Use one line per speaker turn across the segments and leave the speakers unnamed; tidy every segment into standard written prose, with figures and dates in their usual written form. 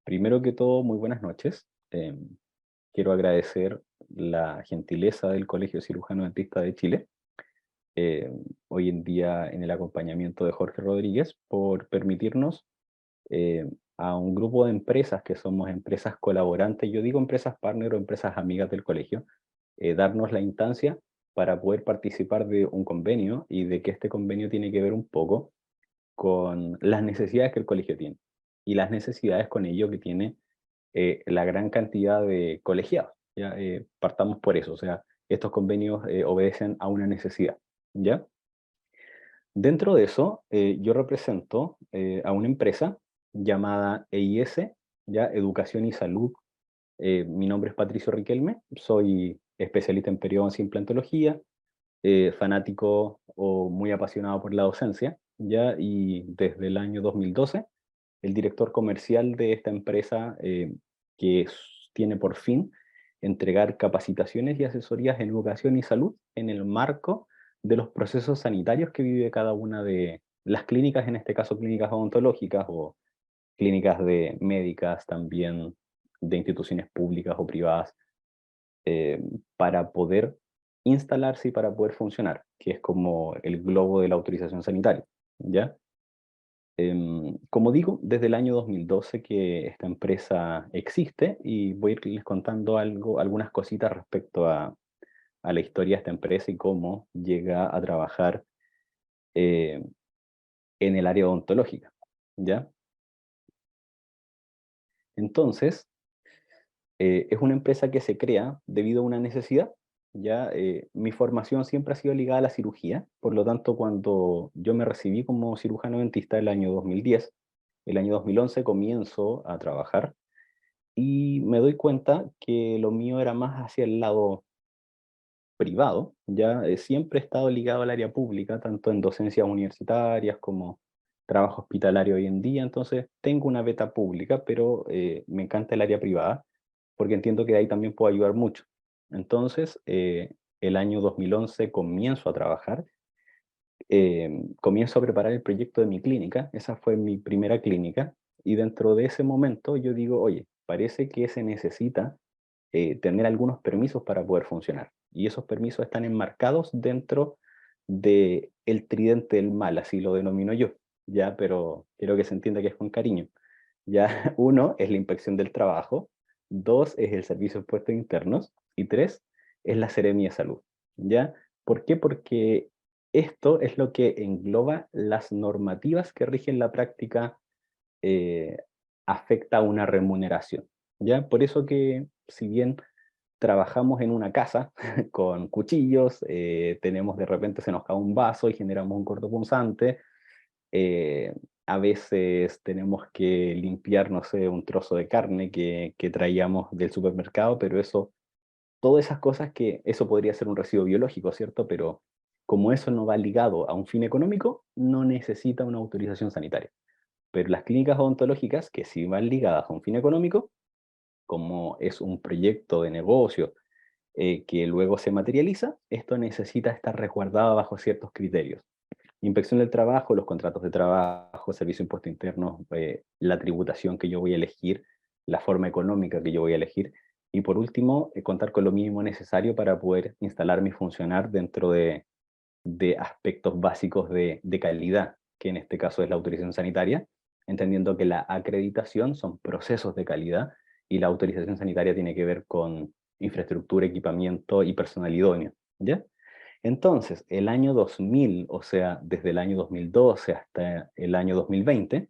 Primero que todo, muy buenas noches. Quiero agradecer la gentileza del Colegio Cirujano Dentista de Chile, eh, hoy en día en el acompañamiento de Jorge Rodríguez, por permitirnos eh, a un grupo de empresas que somos empresas colaborantes, yo digo empresas partner o empresas amigas del colegio, darnos la instancia para poder participar de un convenio y de que este convenio tiene que ver un poco con las necesidades que el colegio tiene y las necesidades con ello que tiene la gran cantidad de colegiados. ¿Ya? Partamos por eso, o sea, estos convenios obedecen a una necesidad. ¿Ya? Dentro de eso, yo represento a una empresa llamada EIS, ¿ya? Educación y Salud. Mi nombre es Patricio Riquelme, soy especialista en periodoncia e implantología, fanático o muy apasionado por la docencia, ¿ya? Y desde el año 2012, el director comercial de esta empresa tiene por fin entregar capacitaciones y asesorías en educación y salud en el marco de los procesos sanitarios que vive cada una de las clínicas, en este caso clínicas odontológicas o clínicas de médicas también, de instituciones públicas o privadas, eh, para poder instalarse y para poder funcionar, que es como el globo de la autorización sanitaria, ¿ya? Como digo, desde el año 2012 que esta empresa existe y voy a irles contando algunas cositas respecto a la historia de esta empresa y cómo llega a trabajar eh, en el área odontológica, ¿ya? Entonces, es una empresa que se crea debido a una necesidad. Ya, mi formación siempre ha sido ligada a la cirugía, por lo tanto, cuando yo me recibí como cirujano dentista el año 2010, el año 2011 comienzo a trabajar y me doy cuenta que lo mío era más hacia el lado privado. Ya, siempre he estado ligado al área pública, tanto en docencias universitarias como trabajo hospitalario hoy en día, entonces tengo una beta pública, pero me encanta el área privada porque entiendo que de ahí también puedo ayudar mucho. Entonces, el año 2011 comienzo a trabajar, comienzo a preparar el proyecto de mi clínica, esa fue mi primera clínica, y dentro de ese momento yo digo, oye, parece que se necesita tener algunos permisos para poder funcionar. Y esos permisos están enmarcados dentro de el tridente del mal, así lo denomino yo, ya, pero quiero que se entienda que es con cariño. Ya, uno es la inspección del trabajo, dos es el servicio de impuestos internos y tres es la Seremia de Salud. ¿Ya? ¿Por qué? Porque esto es lo que engloba las normativas que rigen la práctica eh, afecta a una remuneración. ¿Ya? Por eso que si bien trabajamos en una casa con cuchillos, tenemos de repente se nos cae un vaso y generamos un cortopunzante, eh, a veces tenemos que limpiar, no sé, un trozo de carne que traíamos del supermercado, pero eso, todas esas cosas que eso podría ser un residuo biológico, ¿cierto? Pero como eso no va ligado a un fin económico, no necesita una autorización sanitaria. Pero las clínicas odontológicas, que sí van ligadas a un fin económico, como es un proyecto de negocio que luego se materializa, esto necesita estar resguardado bajo ciertos criterios. Inspección del trabajo, los contratos de trabajo, servicio de impuesto interno, la tributación que yo voy a elegir, la forma económica que yo voy a elegir. Y por último, contar con lo mínimo necesario para poder instalarme y funcionar dentro de aspectos básicos de calidad, que en este caso es la autorización sanitaria, entendiendo que la acreditación son procesos de calidad y la autorización sanitaria tiene que ver con infraestructura, equipamiento y personal idóneo. ¿Ya? Entonces, el año 2000, o sea, desde el año 2012 hasta el año 2020,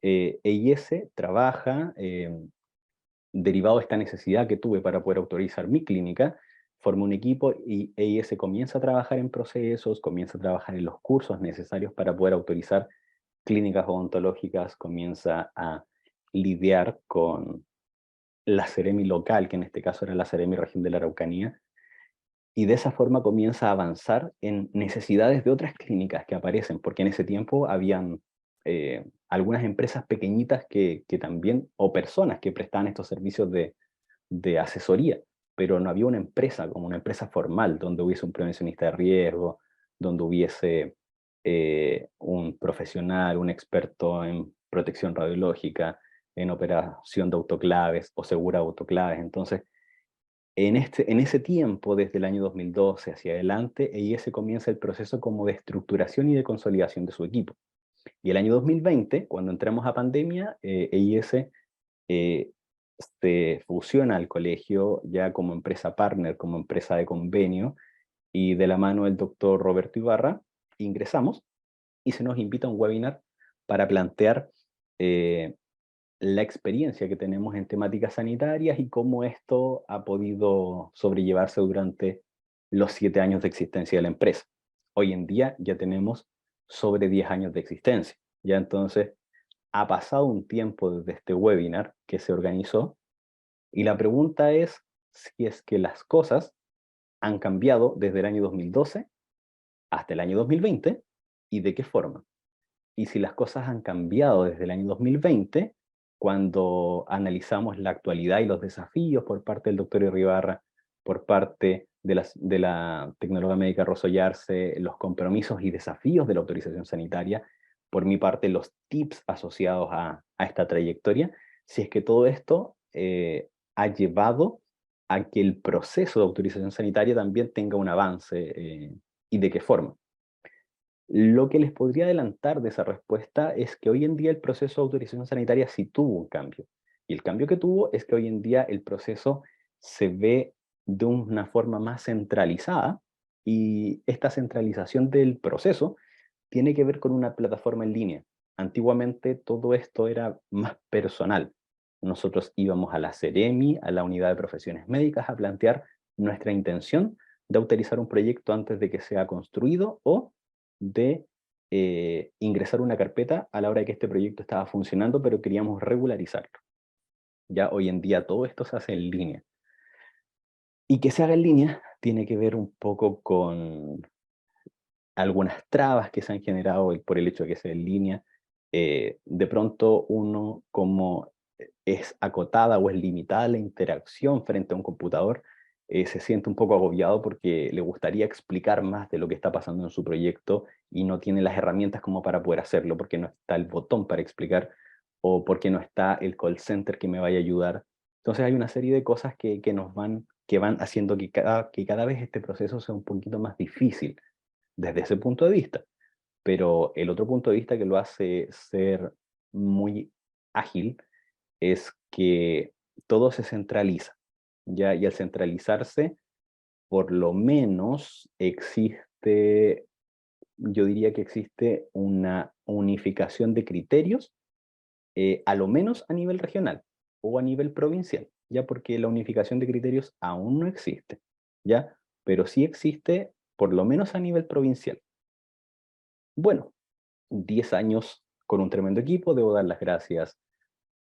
EIS trabaja, derivado de esta necesidad que tuve para poder autorizar mi clínica, forma un equipo y EIS comienza a trabajar en procesos, comienza a trabajar en los cursos necesarios para poder autorizar clínicas odontológicas, comienza a lidiar con la Seremi local, que en este caso era la Seremi región de la Araucanía, y de esa forma comienza a avanzar en necesidades de otras clínicas que aparecen, porque en ese tiempo habían algunas empresas pequeñitas que también, o personas que prestaban estos servicios de asesoría, pero no había una empresa como una empresa formal donde hubiese un prevencionista de riesgo, donde hubiese un profesional, un experto en protección radiológica, en operación de autoclaves o segura de autoclaves. Entonces, en ese tiempo, desde el año 2012 hacia adelante, EIS comienza el proceso como de estructuración y de consolidación de su equipo. Y el año 2020, cuando entramos a pandemia, EIS se fusiona al colegio ya como empresa partner, como empresa de convenio, y de la mano del doctor Roberto Ibarra ingresamos y se nos invita a un webinar para plantear la experiencia que tenemos en temáticas sanitarias y cómo esto ha podido sobrellevarse durante los 7 años de existencia de la empresa. Hoy en día ya tenemos sobre 10 años de existencia. Ya entonces ha pasado un tiempo desde este webinar que se organizó y la pregunta es si es que las cosas han cambiado desde el año 2012 hasta el año 2020 y de qué forma. Y si las cosas han cambiado desde el año 2020, cuando analizamos la actualidad y los desafíos por parte del doctor Irribarra, por parte de la tecnóloga médica Rosa Yarse, los compromisos y desafíos de la autorización sanitaria, por mi parte los tips asociados a esta trayectoria, si es que todo esto ha llevado a que el proceso de autorización sanitaria también tenga un avance y de qué forma. Lo que les podría adelantar de esa respuesta es que hoy en día el proceso de autorización sanitaria sí tuvo un cambio. Y el cambio que tuvo es que hoy en día el proceso se ve de una forma más centralizada y esta centralización del proceso tiene que ver con una plataforma en línea. Antiguamente todo esto era más personal. Nosotros íbamos a la Seremi, a la Unidad de Profesiones Médicas, a plantear nuestra intención de autorizar un proyecto antes de que sea construido o de ingresar una carpeta a la hora de que este proyecto estaba funcionando, pero queríamos regularizarlo. Ya hoy en día todo esto se hace en línea. Y que se haga en línea tiene que ver un poco con algunas trabas que se han generado por el hecho de que sea en línea. De pronto uno, como es acotada o es limitada la interacción frente a un computador, se siente un poco agobiado porque le gustaría explicar más de lo que está pasando en su proyecto y no tiene las herramientas como para poder hacerlo, porque no está el botón para explicar o porque no está el call center que me vaya a ayudar. Entonces hay una serie de cosas que van haciendo que cada vez este proceso sea un poquito más difícil desde ese punto de vista. Pero el otro punto de vista que lo hace ser muy ágil es que todo se centraliza, ¿ya? Y al centralizarse, por lo menos existe, yo diría que existe una unificación de criterios, a lo menos a nivel regional o a nivel provincial, ¿ya? Porque la unificación de criterios aún no existe, ¿ya? Pero sí existe por lo menos a nivel provincial. Bueno, 10 años con un tremendo equipo. Debo dar las gracias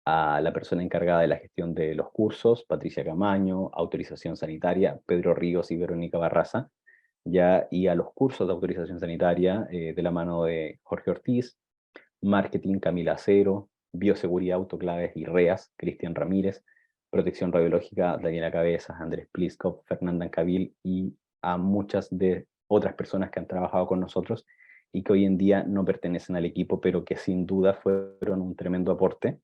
a la persona encargada de la gestión de los cursos, Patricia Camaño, autorización sanitaria, Pedro Ríos y Verónica Barraza, ya, y a los cursos de autorización sanitaria de la mano de Jorge Ortiz, marketing Camila Acero, bioseguridad autoclaves y REAS, Cristian Ramírez, protección radiológica Daniela Cabezas, Andrés Pliskov, Fernanda Ancabil y a muchas de otras personas que han trabajado con nosotros y que hoy en día no pertenecen al equipo, pero que sin duda fueron un tremendo aporte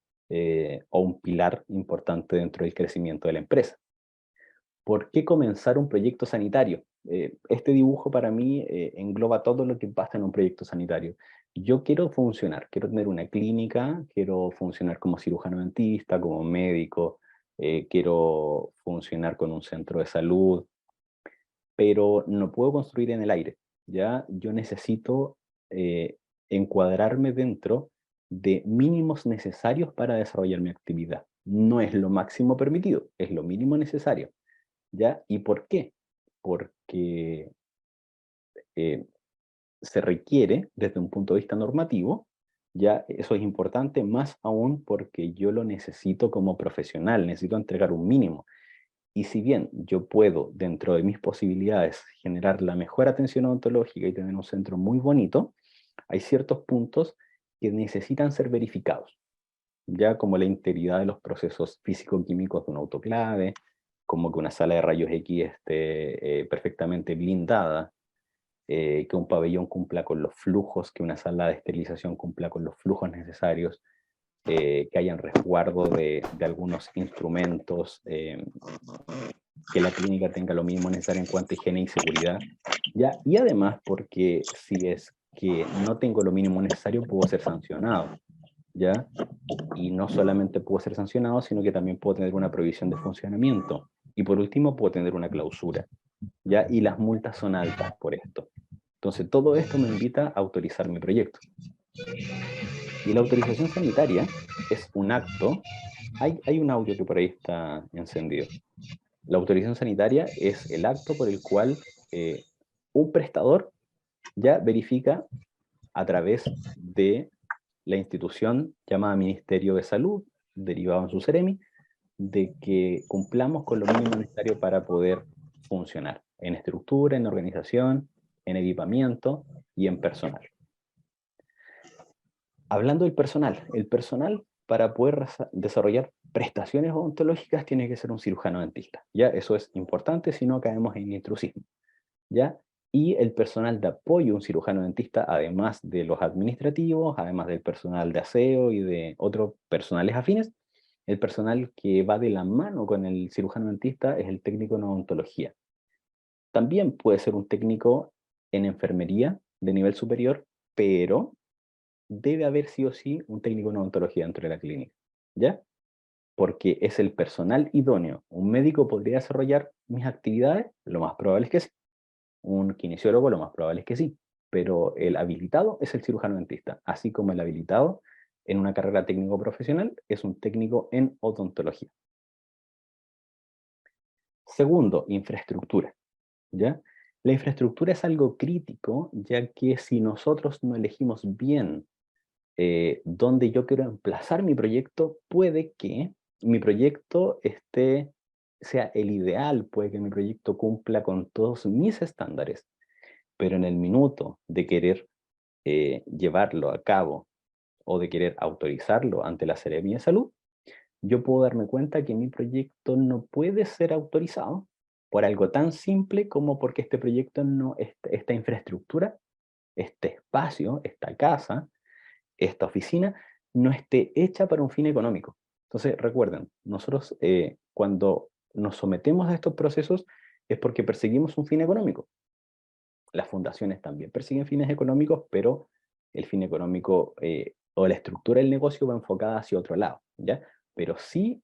o un pilar importante dentro del crecimiento de la empresa. ¿Por qué comenzar un proyecto sanitario? Este dibujo para mí engloba todo lo que pasa en un proyecto sanitario. Yo quiero funcionar, quiero tener una clínica, quiero funcionar como cirujano dentista, como médico, quiero funcionar con un centro de salud, pero no puedo construir en el aire, ¿ya? Yo necesito encuadrarme dentro de mínimos necesarios para desarrollar mi actividad. No es lo máximo permitido, es lo mínimo necesario, ¿ya? ¿Y por qué? Porque eh, se requiere desde un punto de vista normativo, ya eso es importante, más aún porque yo lo necesito como profesional, necesito entregar un mínimo. Y si bien yo puedo, dentro de mis posibilidades, generar la mejor atención odontológica y tener un centro muy bonito, hay ciertos puntos que necesitan ser verificados, ya como la integridad de los procesos físico-químicos de un autoclave, como que una sala de rayos X esté perfectamente blindada, que un pabellón cumpla con los flujos, que una sala de esterilización cumpla con los flujos necesarios, que hayan resguardo de algunos instrumentos, que la clínica tenga lo mínimo necesario en cuanto a higiene y seguridad, ¿ya? Y además porque si es que no tengo lo mínimo necesario, puedo ser sancionado, ¿ya? Y no solamente puedo ser sancionado, sino que también puedo tener una prohibición de funcionamiento. Y por último, puedo tener una clausura, ¿ya? Y las multas son altas por esto. Entonces, todo esto me invita a autorizar mi proyecto. Y la autorización sanitaria es un acto. Hay un audio que por ahí está encendido. La autorización sanitaria es el acto por el cual un prestador ya verifica a través de la institución llamada Ministerio de Salud, derivado en su Ceremi, de que cumplamos con lo mínimo necesario para poder funcionar en estructura, en organización, en equipamiento y en personal. Hablando del personal, el personal para poder desarrollar prestaciones odontológicas tiene que ser un cirujano dentista, ¿ya? Eso es importante, si no caemos en intrusismo, ¿ya? Y el personal de apoyo, un cirujano dentista, además de los administrativos, además del personal de aseo y de otros personales afines, el personal que va de la mano con el cirujano dentista es el técnico en odontología. También puede ser un técnico en enfermería de nivel superior, pero debe haber sí o sí un técnico en odontología dentro de la clínica, ¿ya? Porque es el personal idóneo. Un médico podría desarrollar mis actividades, lo más probable es que sí. Un kinesiólogo, lo más probable es que sí. Pero el habilitado es el cirujano dentista, así como el habilitado en una carrera técnico profesional es un técnico en odontología. Segundo, infraestructura, ¿ya? La infraestructura es algo crítico, ya que si nosotros no elegimos bien dónde yo quiero emplazar mi proyecto, puede que mi proyecto sea el ideal, puede que mi proyecto cumpla con todos mis estándares, pero en el minuto de querer llevarlo a cabo o de querer autorizarlo ante la Seremia de Salud, yo puedo darme cuenta que mi proyecto no puede ser autorizado por algo tan simple como porque este proyecto no, esta infraestructura, este espacio, esta casa, esta oficina no esté hecha para un fin económico. Entonces, recuerden, nosotros cuando nos sometemos a estos procesos es porque perseguimos un fin económico. Las fundaciones también persiguen fines económicos, pero el fin económico o la estructura del negocio va enfocada hacia otro lado, ¿ya? Pero sí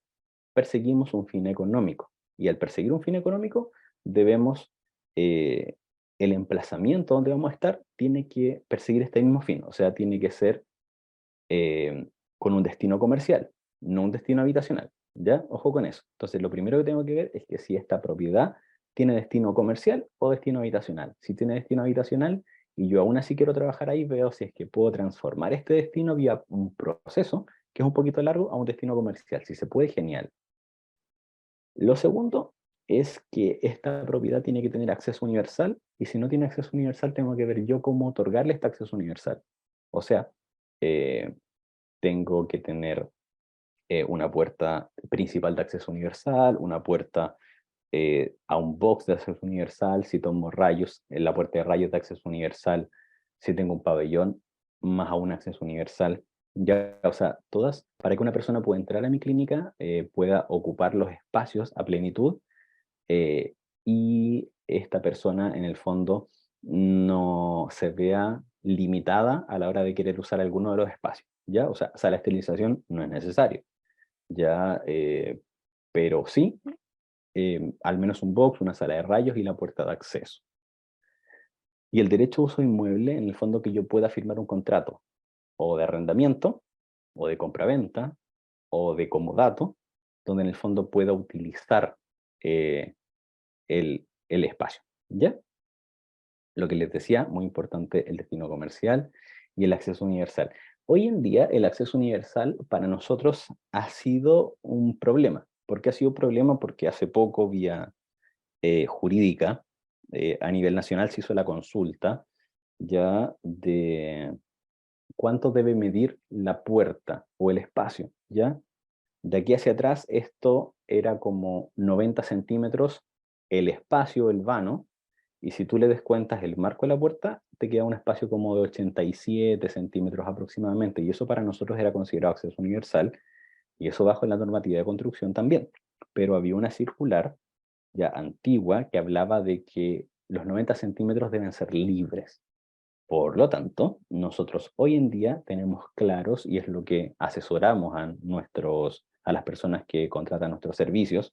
perseguimos un fin económico. Y al perseguir un fin económico, debemos, el emplazamiento donde vamos a estar tiene que perseguir este mismo fin, o sea, tiene que ser con un destino comercial, no un destino habitacional, ¿ya? Ojo con eso. Entonces, lo primero que tengo que ver es que si esta propiedad tiene destino comercial o destino habitacional. Si tiene destino habitacional y yo aún así quiero trabajar ahí, veo si es que puedo transformar este destino vía un proceso que es un poquito largo a un destino comercial. Si se puede, genial. Lo segundo es que esta propiedad tiene que tener acceso universal y si no tiene acceso universal tengo que ver yo cómo otorgarle este acceso universal. O sea, eh, tengo que tener una puerta principal de acceso universal, una puerta a un box de acceso universal, si tomo rayos, en la puerta de rayos de acceso universal, si tengo un pabellón, más a un acceso universal. Ya, o sea, todas, para que una persona pueda entrar a mi clínica, pueda ocupar los espacios a plenitud eh, y esta persona en el fondo no se vea limitada a la hora de querer usar alguno de los espacios, ¿ya? O sea, la esterilización no es necesario, ¿ya? Pero sí, al menos un box, una sala de rayos y la puerta de acceso. Y el derecho de uso inmueble, en el fondo que yo pueda firmar un contrato o de arrendamiento, o de compraventa, o de comodato, donde en el fondo pueda utilizar eh, el espacio, ¿ya? Lo que les decía, muy importante el destino comercial y el acceso universal. Hoy en día el acceso universal para nosotros ha sido un problema. ¿Por qué ha sido un problema? Porque hace poco, vía jurídica, a nivel nacional se hizo la consulta ya de cuánto debe medir la puerta o el espacio, ¿ya? De aquí hacia atrás esto era como 90 centímetros el espacio, el vano, y si tú le descuentas el marco de la puerta, te queda un espacio como de 87 centímetros aproximadamente, y eso para nosotros era considerado acceso universal, y eso bajo la normativa de construcción también. Pero había una circular ya antigua que hablaba de que los 90 centímetros deben ser libres. Por lo tanto, nosotros hoy en día tenemos claros, y es lo que asesoramos a las personas que contratan nuestros servicios,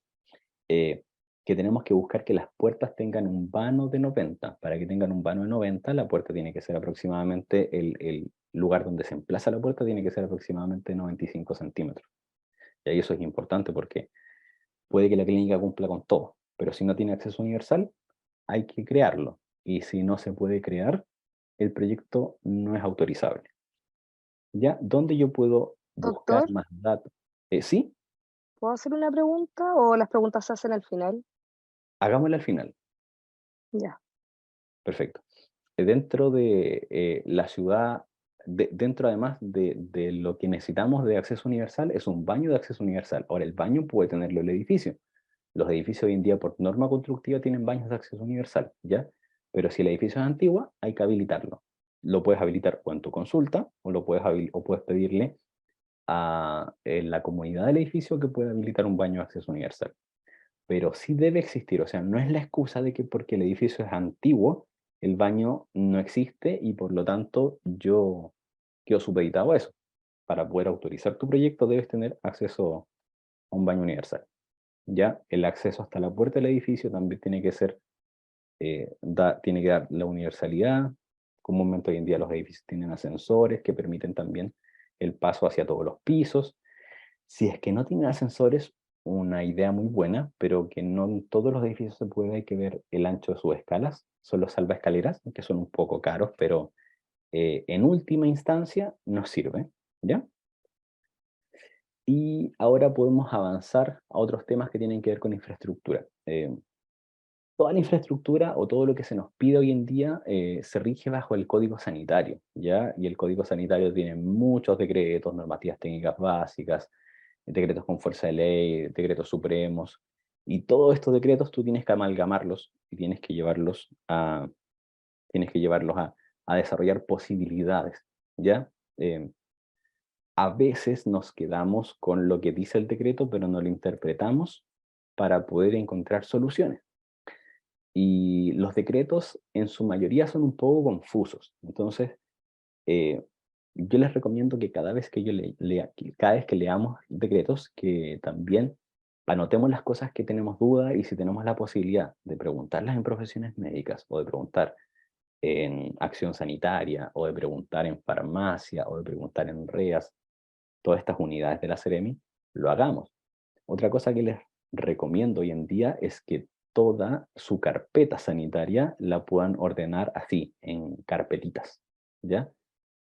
eh, que tenemos que buscar que las puertas tengan un vano de 90. Para que tengan un vano de 90, la puerta tiene que ser aproximadamente, el lugar donde se emplaza la puerta tiene que ser aproximadamente 95 centímetros. Y ahí eso es importante porque puede que la clínica cumpla con todo, pero si no tiene acceso universal, hay que crearlo. Y si no se puede crear, el proyecto no es autorizable. ¿Ya? ¿Dónde yo puedo buscar
Doctor,
más datos? Sí,
¿puedo hacer una pregunta o las preguntas se hacen al final?
hagámoslo al final.
Ya.
Perfecto. Dentro de la ciudad, dentro además de lo que necesitamos de acceso universal, es un baño de acceso universal. Ahora, el baño puede tenerlo el edificio. Los edificios hoy en día, por norma constructiva, tienen baños de acceso universal, ¿ya? Pero si el edificio es antiguo, hay que habilitarlo. Lo puedes habilitar o en tu consulta, o o puedes pedirle a la comunidad del edificio que pueda habilitar un baño de acceso universal. Pero sí debe existir, o sea, no es la excusa de que porque el edificio es antiguo, el baño no existe y por lo tanto yo quedo supeditado a eso. Para poder autorizar tu proyecto debes tener acceso a un baño universal. Ya el acceso hasta la puerta del edificio también tiene que ser, tiene que dar la universalidad. Comúnmente hoy en día los edificios tienen ascensores que permiten también el paso hacia todos los pisos. Si es que no tienen ascensores, una idea muy buena, pero que no en todos los edificios se puede, hay que ver el ancho de sus escalas. Son los salvaescaleras, que son un poco caros, pero en última instancia nos sirve, ¿ya? Y ahora podemos avanzar a otros temas que tienen que ver con infraestructura. Toda la infraestructura o todo lo que se nos pide hoy en día se rige bajo el Código Sanitario, ¿ya? Y el Código Sanitario tiene muchos decretos, normativas técnicas básicas, decretos con fuerza de ley, decretos supremos, y todos estos decretos tú tienes que amalgamarlos y tienes que llevarlos a desarrollar posibilidades, ¿ya? Eh, a veces nos quedamos con lo que dice el decreto, pero no lo interpretamos para poder encontrar soluciones. Y los decretos en su mayoría son un poco confusos. Entonces, eh, yo les recomiendo que cada vez que cada vez que leamos decretos, que también anotemos las cosas que tenemos duda y si tenemos la posibilidad de preguntarlas en profesiones médicas o de preguntar en acción sanitaria o de preguntar en farmacia o de preguntar en REAS, todas estas unidades de la Seremi, lo hagamos. Otra cosa que les recomiendo hoy en día es que toda su carpeta sanitaria la puedan ordenar así, en carpetitas, ¿ya?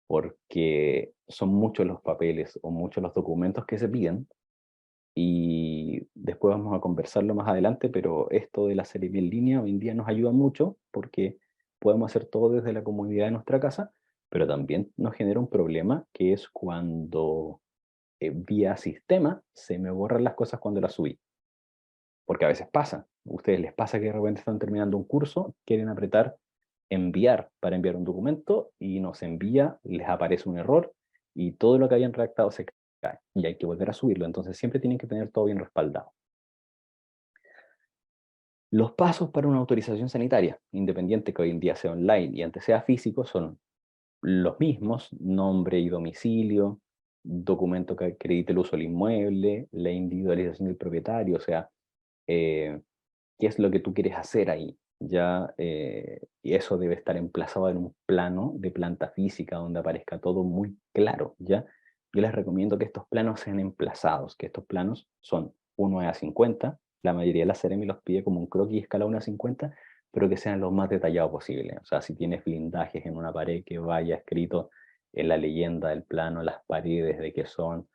Porque son muchos los papeles o muchos los documentos que se piden y después vamos a conversarlo más adelante, pero esto de la Seremi en línea hoy en día nos ayuda mucho porque podemos hacer todo desde la comodidad de nuestra casa, pero también nos genera un problema que es cuando vía sistema se me borran las cosas cuando las subí. Porque a veces pasa. ¿A ustedes les pasa que de repente están terminando un curso, quieren apretar enviar para enviar un documento y no se envía, les aparece un error y todo lo que habían redactado se cae y hay que volver a subirlo? Entonces siempre tienen que tener todo bien respaldado. Los pasos para una autorización sanitaria, independiente que hoy en día sea online y antes sea físico, son los mismos: nombre y domicilio, documento que acredite el uso del inmueble, la individualización del propietario, o sea, eh, qué es lo que tú quieres hacer ahí. Ya, y eso debe estar emplazado en un plano de planta física donde aparezca todo muy claro, ¿ya? Yo les recomiendo que estos planos sean emplazados, que estos planos son 1:50, la mayoría de las Ceremi los pide como un croquis escala 1:50, pero que sean lo más detallados posible. O sea, si tienes blindajes en una pared, que vaya escrito en la leyenda del plano, las paredes, de qué son,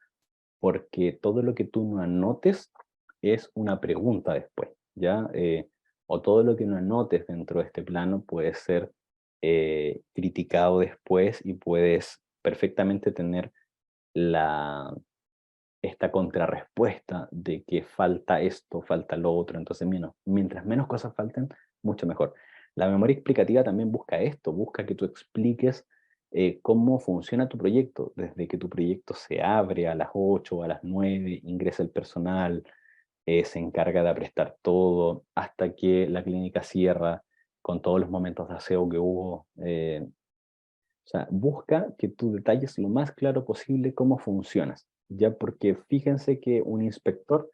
porque todo lo que tú no anotes es una pregunta después, ¿ya? O todo lo que no anotes dentro de este plano puede ser criticado después y puedes perfectamente tener la, esta contrarrespuesta de que falta esto, falta lo otro. Entonces, mientras menos cosas falten, mucho mejor. La memoria explicativa también busca esto, busca que tú expliques cómo funciona tu proyecto, desde que tu proyecto se abre a las 8 o a las 9, ingresa el personal, se encarga de prestar todo, hasta que la clínica cierra con todos los momentos de aseo que hubo. O sea, busca que tú detalles lo más claro posible cómo funcionas, ya porque fíjense que un inspector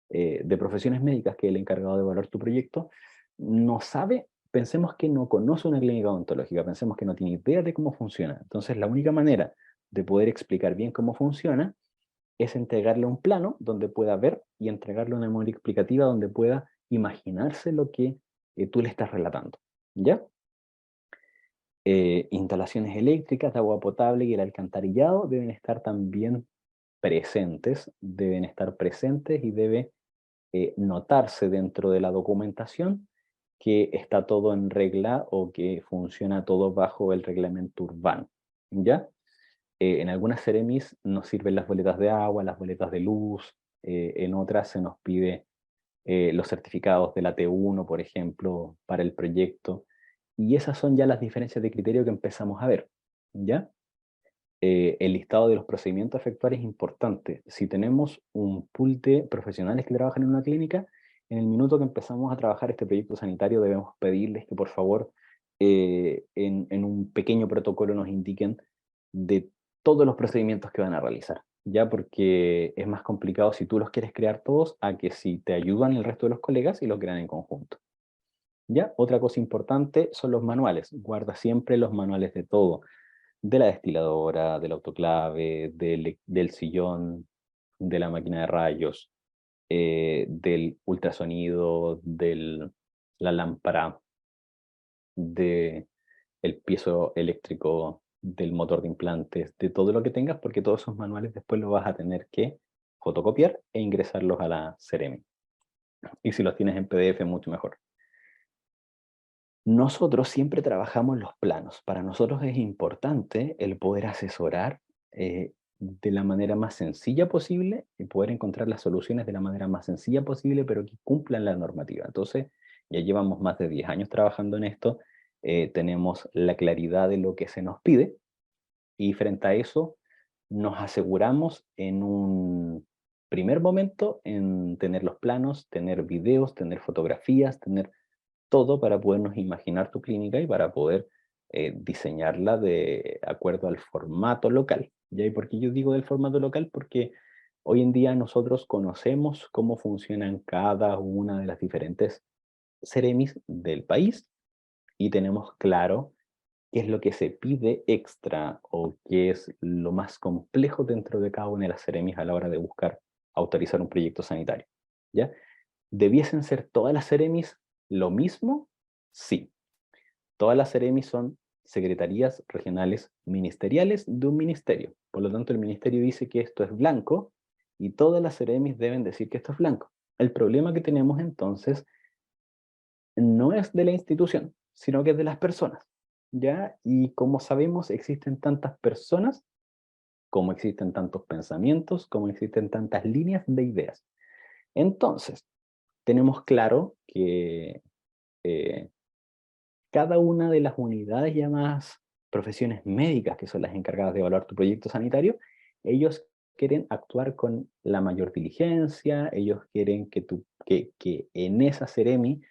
de profesiones médicas, que es el encargado de evaluar tu proyecto, no sabe, pensemos que no conoce una clínica odontológica, pensemos que no tiene idea de cómo funciona. Entonces, la única manera de poder explicar bien cómo funciona es entregarle un plano donde pueda ver y entregarle una memoria explicativa donde pueda imaginarse lo que tú le estás relatando, ¿ya? Instalaciones eléctricas, de agua potable y el alcantarillado deben estar también presentes, y debe notarse dentro de la documentación que está todo en regla o que funciona todo bajo el reglamento urbano, ¿ya? En algunas Ceremis nos sirven las boletas de agua, las boletas de luz, en otras se nos pide los certificados de la T1, por ejemplo, para el proyecto, y esas son ya las diferencias de criterio que empezamos a ver, ¿ya? El listado de los procedimientos a efectuar es importante. Si tenemos un pool de profesionales que trabajan en una clínica, en el minuto que empezamos a trabajar este proyecto sanitario debemos pedirles que por favor en un pequeño protocolo nos indiquen de todos los procedimientos que van a realizar, ya porque es más complicado si tú los quieres crear todos a que si te ayudan el resto de los colegas y lo crean en conjunto. ¿Ya? Otra cosa importante son los manuales. Guarda siempre los manuales de todo, de la destiladora, del autoclave, del sillón, de la máquina de rayos, del ultrasonido, de la lámpara, del piezo eléctrico, del motor de implantes, de todo lo que tengas, porque todos esos manuales después los vas a tener que fotocopiar e ingresarlos a la Ceremi. Y si los tienes en PDF, mucho mejor. Nosotros siempre trabajamos los planos. Para nosotros es importante el poder asesorar de la manera más sencilla posible y poder encontrar las soluciones de la manera más sencilla posible, pero que cumplan la normativa. Entonces, ya llevamos más de 10 años trabajando en esto, tenemos la claridad de lo que se nos pide y frente a eso nos aseguramos en un primer momento en tener los planos, tener videos, tener fotografías, tener todo para podernos imaginar tu clínica y para poder diseñarla de acuerdo al formato local. ¿Ya? ¿Y por qué yo digo del formato local? Porque hoy en día nosotros conocemos cómo funcionan cada una de las diferentes Ceremis del país y tenemos claro qué es lo que se pide extra o qué es lo más complejo dentro de cada una de las Ceremis a la hora de buscar autorizar un proyecto sanitario. ¿Ya? ¿Debiesen ser todas las Ceremis lo mismo? Sí. Todas las Ceremis son secretarías regionales ministeriales de un ministerio. Por lo tanto, el ministerio dice que esto es blanco y todas las Ceremis deben decir que esto es blanco. El problema que tenemos entonces no es de la institución, sino que es de las personas. ¿Ya? Y como sabemos, existen tantas personas, como existen tantos pensamientos, como existen tantas líneas de ideas. Entonces, tenemos claro que eh, cada una de las unidades llamadas profesiones médicas, que son las encargadas de evaluar tu proyecto sanitario, ellos quieren actuar con la mayor diligencia, ellos quieren que en esa Ceremi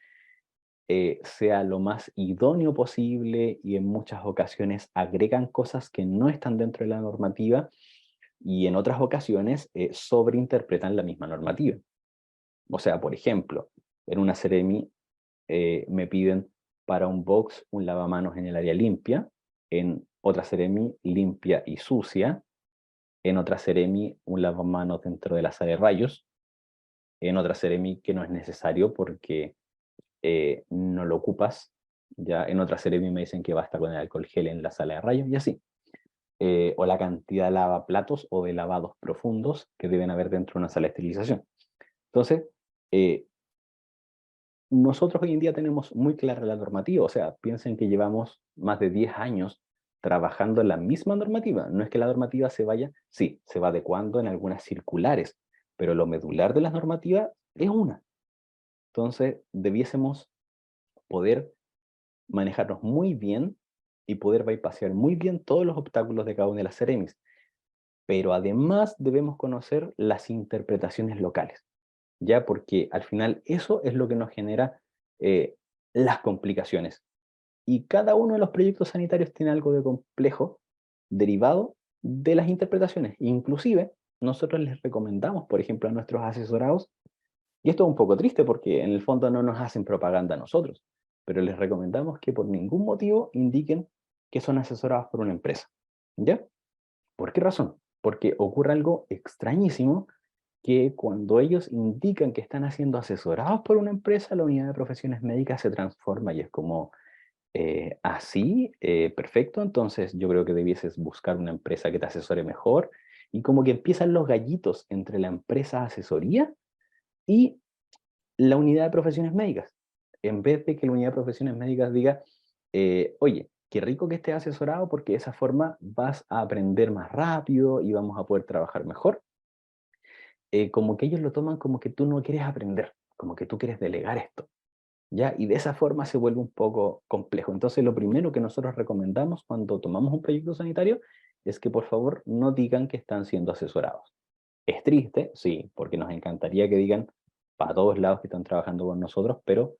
sea lo más idóneo posible y en muchas ocasiones agregan cosas que no están dentro de la normativa y en otras ocasiones sobreinterpretan la misma normativa. O sea, por ejemplo, en una Ceremi me piden para un box un lavamanos en el área limpia, en otra Ceremi limpia y sucia, en otra Ceremi un lavamanos dentro de la sala de rayos, en otra Ceremi que no es necesario porque no lo ocupas, ya en otra Ceremi me dicen que basta con el alcohol gel en la sala de rayos y así. O la cantidad de lavaplatos o de lavados profundos que deben haber dentro de una sala de esterilización. Entonces, eh, nosotros hoy en día tenemos muy clara la normativa, o sea, piensen que llevamos más de 10 años trabajando en la misma normativa. No es que la normativa se vaya, sí, se va adecuando en algunas circulares, pero lo medular de la normativa es una. Entonces, debiésemos poder manejarnos muy bien y poder bypassear muy bien todos los obstáculos de cada una de las ceremis. Pero además debemos conocer las interpretaciones locales, ¿ya? Porque al final eso es lo que nos genera eh, las complicaciones. Y cada uno de los proyectos sanitarios tiene algo de complejo derivado de las interpretaciones. Inclusive, nosotros les recomendamos, por ejemplo, a nuestros asesorados, y esto es un poco triste porque en el fondo no nos hacen propaganda a nosotros, pero les recomendamos que por ningún motivo indiquen que son asesorados por una empresa. ¿Ya? ¿Por qué razón? Porque ocurre algo extrañísimo que cuando ellos indican que están siendo asesorados por una empresa, la unidad de profesiones médicas se transforma y es como, así, perfecto, entonces yo creo que debieses buscar una empresa que te asesore mejor y como que empiezan los gallitos entre la empresa asesoría y la unidad de profesiones médicas. En vez de que la unidad de profesiones médicas diga, oye, qué rico que estés asesorado porque de esa forma vas a aprender más rápido y vamos a poder trabajar mejor. Como que ellos lo toman como que tú no quieres aprender, como que tú quieres delegar esto, ¿ya? Y de esa forma se vuelve un poco complejo. Entonces, lo primero que nosotros recomendamos cuando tomamos un proyecto sanitario es que por favor no digan que están siendo asesorados. Es triste, sí, porque nos encantaría que digan para todos lados que están trabajando con nosotros, pero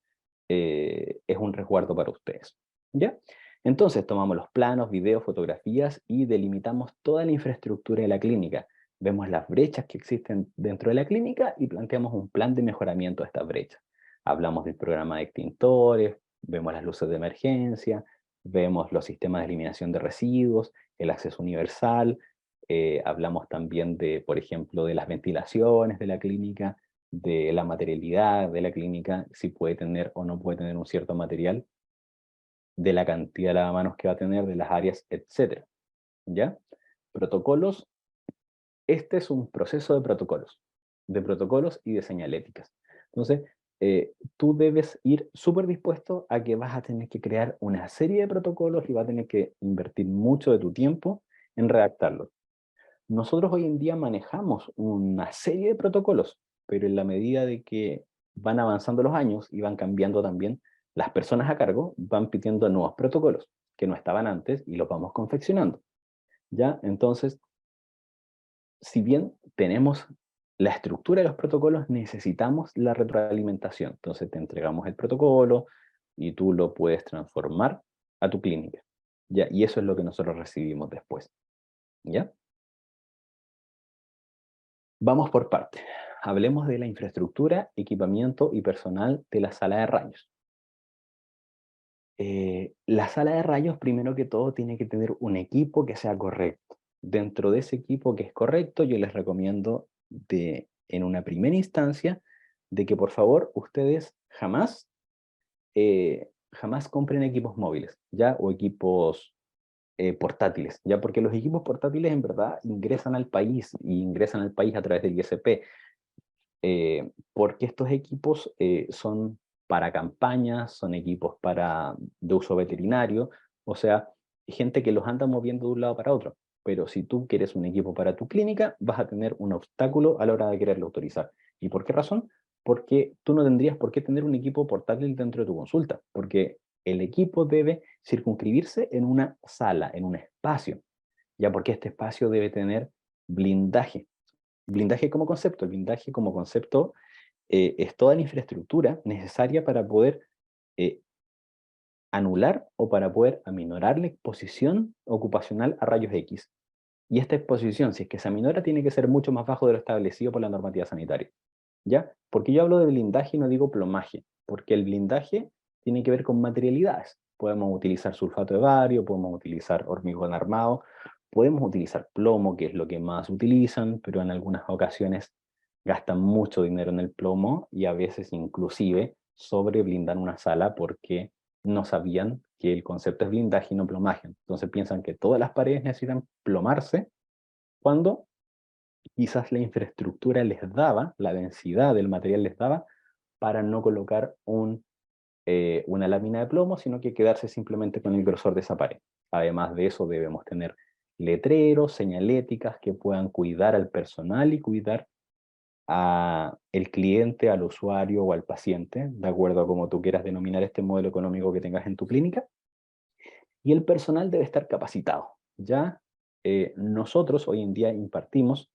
es un resguardo para ustedes, ¿ya? Entonces tomamos los planos, videos, fotografías y delimitamos toda la infraestructura de la clínica. Vemos las brechas que existen dentro de la clínica y planteamos un plan de mejoramiento de estas brechas. Hablamos del programa de extintores, vemos las luces de emergencia, vemos los sistemas de eliminación de residuos, el acceso universal, hablamos también de, por ejemplo, de las ventilaciones de la clínica, de la materialidad de la clínica, si puede tener o no puede tener un cierto material, de la cantidad de lavamanos que va a tener, de las áreas, etcétera. ¿Ya? Protocolos, este es un proceso de protocolos y de señaléticas. Entonces, tú debes ir súper dispuesto a que vas a tener que crear una serie de protocolos y vas a tener que invertir mucho de tu tiempo en redactarlos. Nosotros hoy en día manejamos una serie de protocolos, pero en la medida de que van avanzando los años y van cambiando también, las personas a cargo van pidiendo nuevos protocolos que no estaban antes y los vamos confeccionando. ¿Ya? Entonces, si bien tenemos la estructura de los protocolos, necesitamos la retroalimentación. Entonces te entregamos el protocolo y tú lo puedes transformar a tu clínica. ¿Ya? Y eso es lo que nosotros recibimos después. ¿Ya? Vamos por parte. Hablemos de la infraestructura, equipamiento y personal de la sala de rayos. La sala de rayos, primero que todo, tiene que tener un equipo que sea correcto. Dentro de ese equipo que es correcto, yo les recomiendo en una primera instancia, de que por favor ustedes jamás compren equipos móviles, ¿ya? O equipos portátiles, ¿ya? Porque los equipos portátiles en verdad ingresan al país y ingresan al país a través del ISP. Porque estos equipos son para campañas, son equipos de uso veterinario, o sea, gente que los anda moviendo de un lado para otro. Pero si tú quieres un equipo para tu clínica, vas a tener un obstáculo a la hora de quererlo autorizar. ¿Y por qué razón? Porque tú no tendrías por qué tener un equipo portátil dentro de tu consulta, porque el equipo debe circunscribirse en una sala, en un espacio, ya porque este espacio debe tener blindaje. Blindaje como concepto. El blindaje como concepto es toda la infraestructura necesaria para poder eh, anular o para poder aminorar la exposición ocupacional a rayos X. Y esta exposición, si es que se aminora, tiene que ser mucho más bajo de lo establecido por la normativa sanitaria. ¿Ya? Porque yo hablo de blindaje y no digo plomaje, porque el blindaje tiene que ver con materialidades. Podemos utilizar sulfato de bario, podemos utilizar hormigón armado, podemos utilizar plomo, que es lo que más utilizan, pero en algunas ocasiones gastan mucho dinero en el plomo y a veces inclusive sobreblindan una sala porque no sabían que el concepto es blindaje y no plomaje. Entonces piensan que todas las paredes necesitan plomarse cuando quizás la infraestructura les daba, la densidad del material les daba, para no colocar una lámina de plomo, sino que quedarse simplemente con el grosor de esa pared. Además de eso, debemos tener letreros, señaléticas que puedan cuidar al personal y cuidar a el cliente, al usuario o al paciente, de acuerdo a cómo tú quieras denominar este modelo económico que tengas en tu clínica, y el personal debe estar capacitado. Ya nosotros hoy en día impartimos,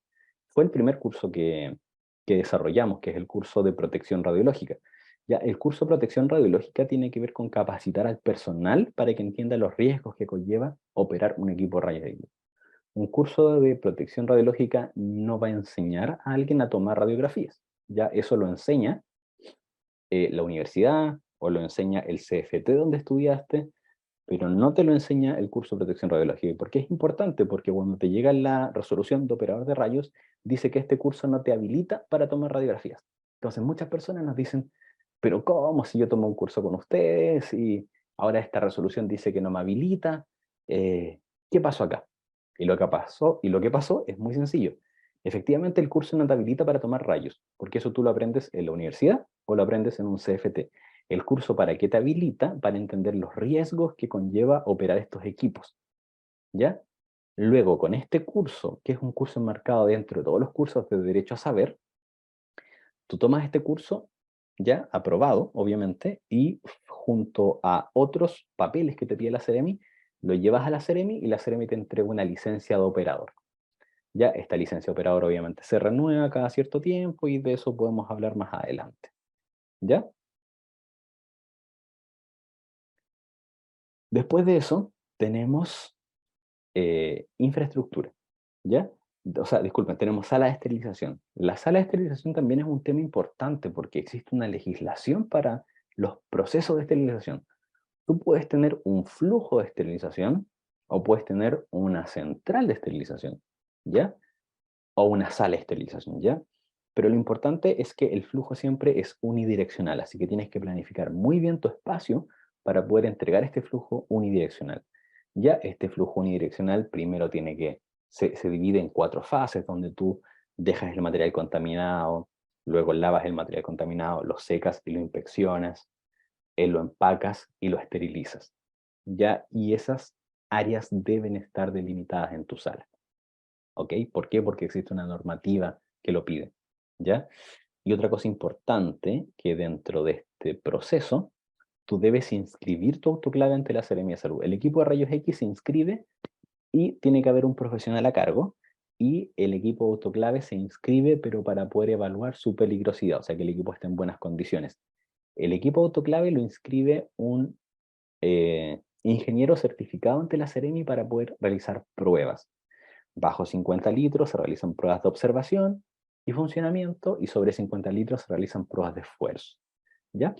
fue el primer curso que desarrollamos, que es el curso de protección radiológica. Ya, el curso de protección radiológica tiene que ver con capacitar al personal para que entienda los riesgos que conlleva operar un equipo de rayos X. Un curso de protección radiológica no va a enseñar a alguien a tomar radiografías. Ya eso lo enseña la universidad o lo enseña el CFT donde estudiaste, pero no te lo enseña el curso de protección radiológica. ¿Y por qué es importante? Porque cuando te llega la resolución de operador de rayos, dice que este curso no te habilita para tomar radiografías. Entonces muchas personas nos dicen, pero ¿cómo si yo tomo un curso con ustedes y ahora esta resolución dice que no me habilita? ¿Qué pasó acá? Y lo que pasó es muy sencillo. Efectivamente, el curso no te habilita para tomar rayos, porque eso tú lo aprendes en la universidad o lo aprendes en un CFT. El curso para qué te habilita, para entender los riesgos que conlleva operar estos equipos, ¿ya? Luego, con este curso, que es un curso enmarcado dentro de todos los cursos de Derecho a Saber, tú tomas este curso, ya aprobado, obviamente, y junto a otros papeles que te pide la Seremi, lo llevas a la Seremi y la Seremi te entrega una licencia de operador. Ya esta licencia de operador obviamente se renueva cada cierto tiempo y de eso podemos hablar más adelante. ¿Ya? Después de eso, tenemos infraestructura, ¿ya? O sea, disculpen, tenemos sala de esterilización. La sala de esterilización también es un tema importante porque existe una legislación para los procesos de esterilización. Tú puedes tener un flujo de esterilización o puedes tener una central de esterilización, ¿ya? O una sala de esterilización, ¿ya? Pero lo importante es que el flujo siempre es unidireccional, así que tienes que planificar muy bien tu espacio para poder entregar este flujo unidireccional. Ya este flujo unidireccional primero se divide en 4 fases, donde tú dejas el material contaminado, luego lavas el material contaminado, lo secas y lo inspeccionas, lo empacas y lo esterilizas. Ya, y esas áreas deben estar delimitadas en tu sala. ¿Ok? ¿Por qué? Porque existe una normativa que lo pide, ¿ya? Y otra cosa importante, que dentro de este proceso, tú debes inscribir tu autoclave ante la Seremia de Salud. El equipo de rayos X se inscribe y tiene que haber un profesional a cargo, y el equipo de autoclave se inscribe, pero para poder evaluar su peligrosidad, o sea, que el equipo esté en buenas condiciones. El equipo de autoclave lo inscribe un ingeniero certificado ante la Seremi para poder realizar pruebas. Bajo 50 litros se realizan pruebas de observación y funcionamiento, y sobre 50 litros se realizan pruebas de esfuerzo, ¿ya?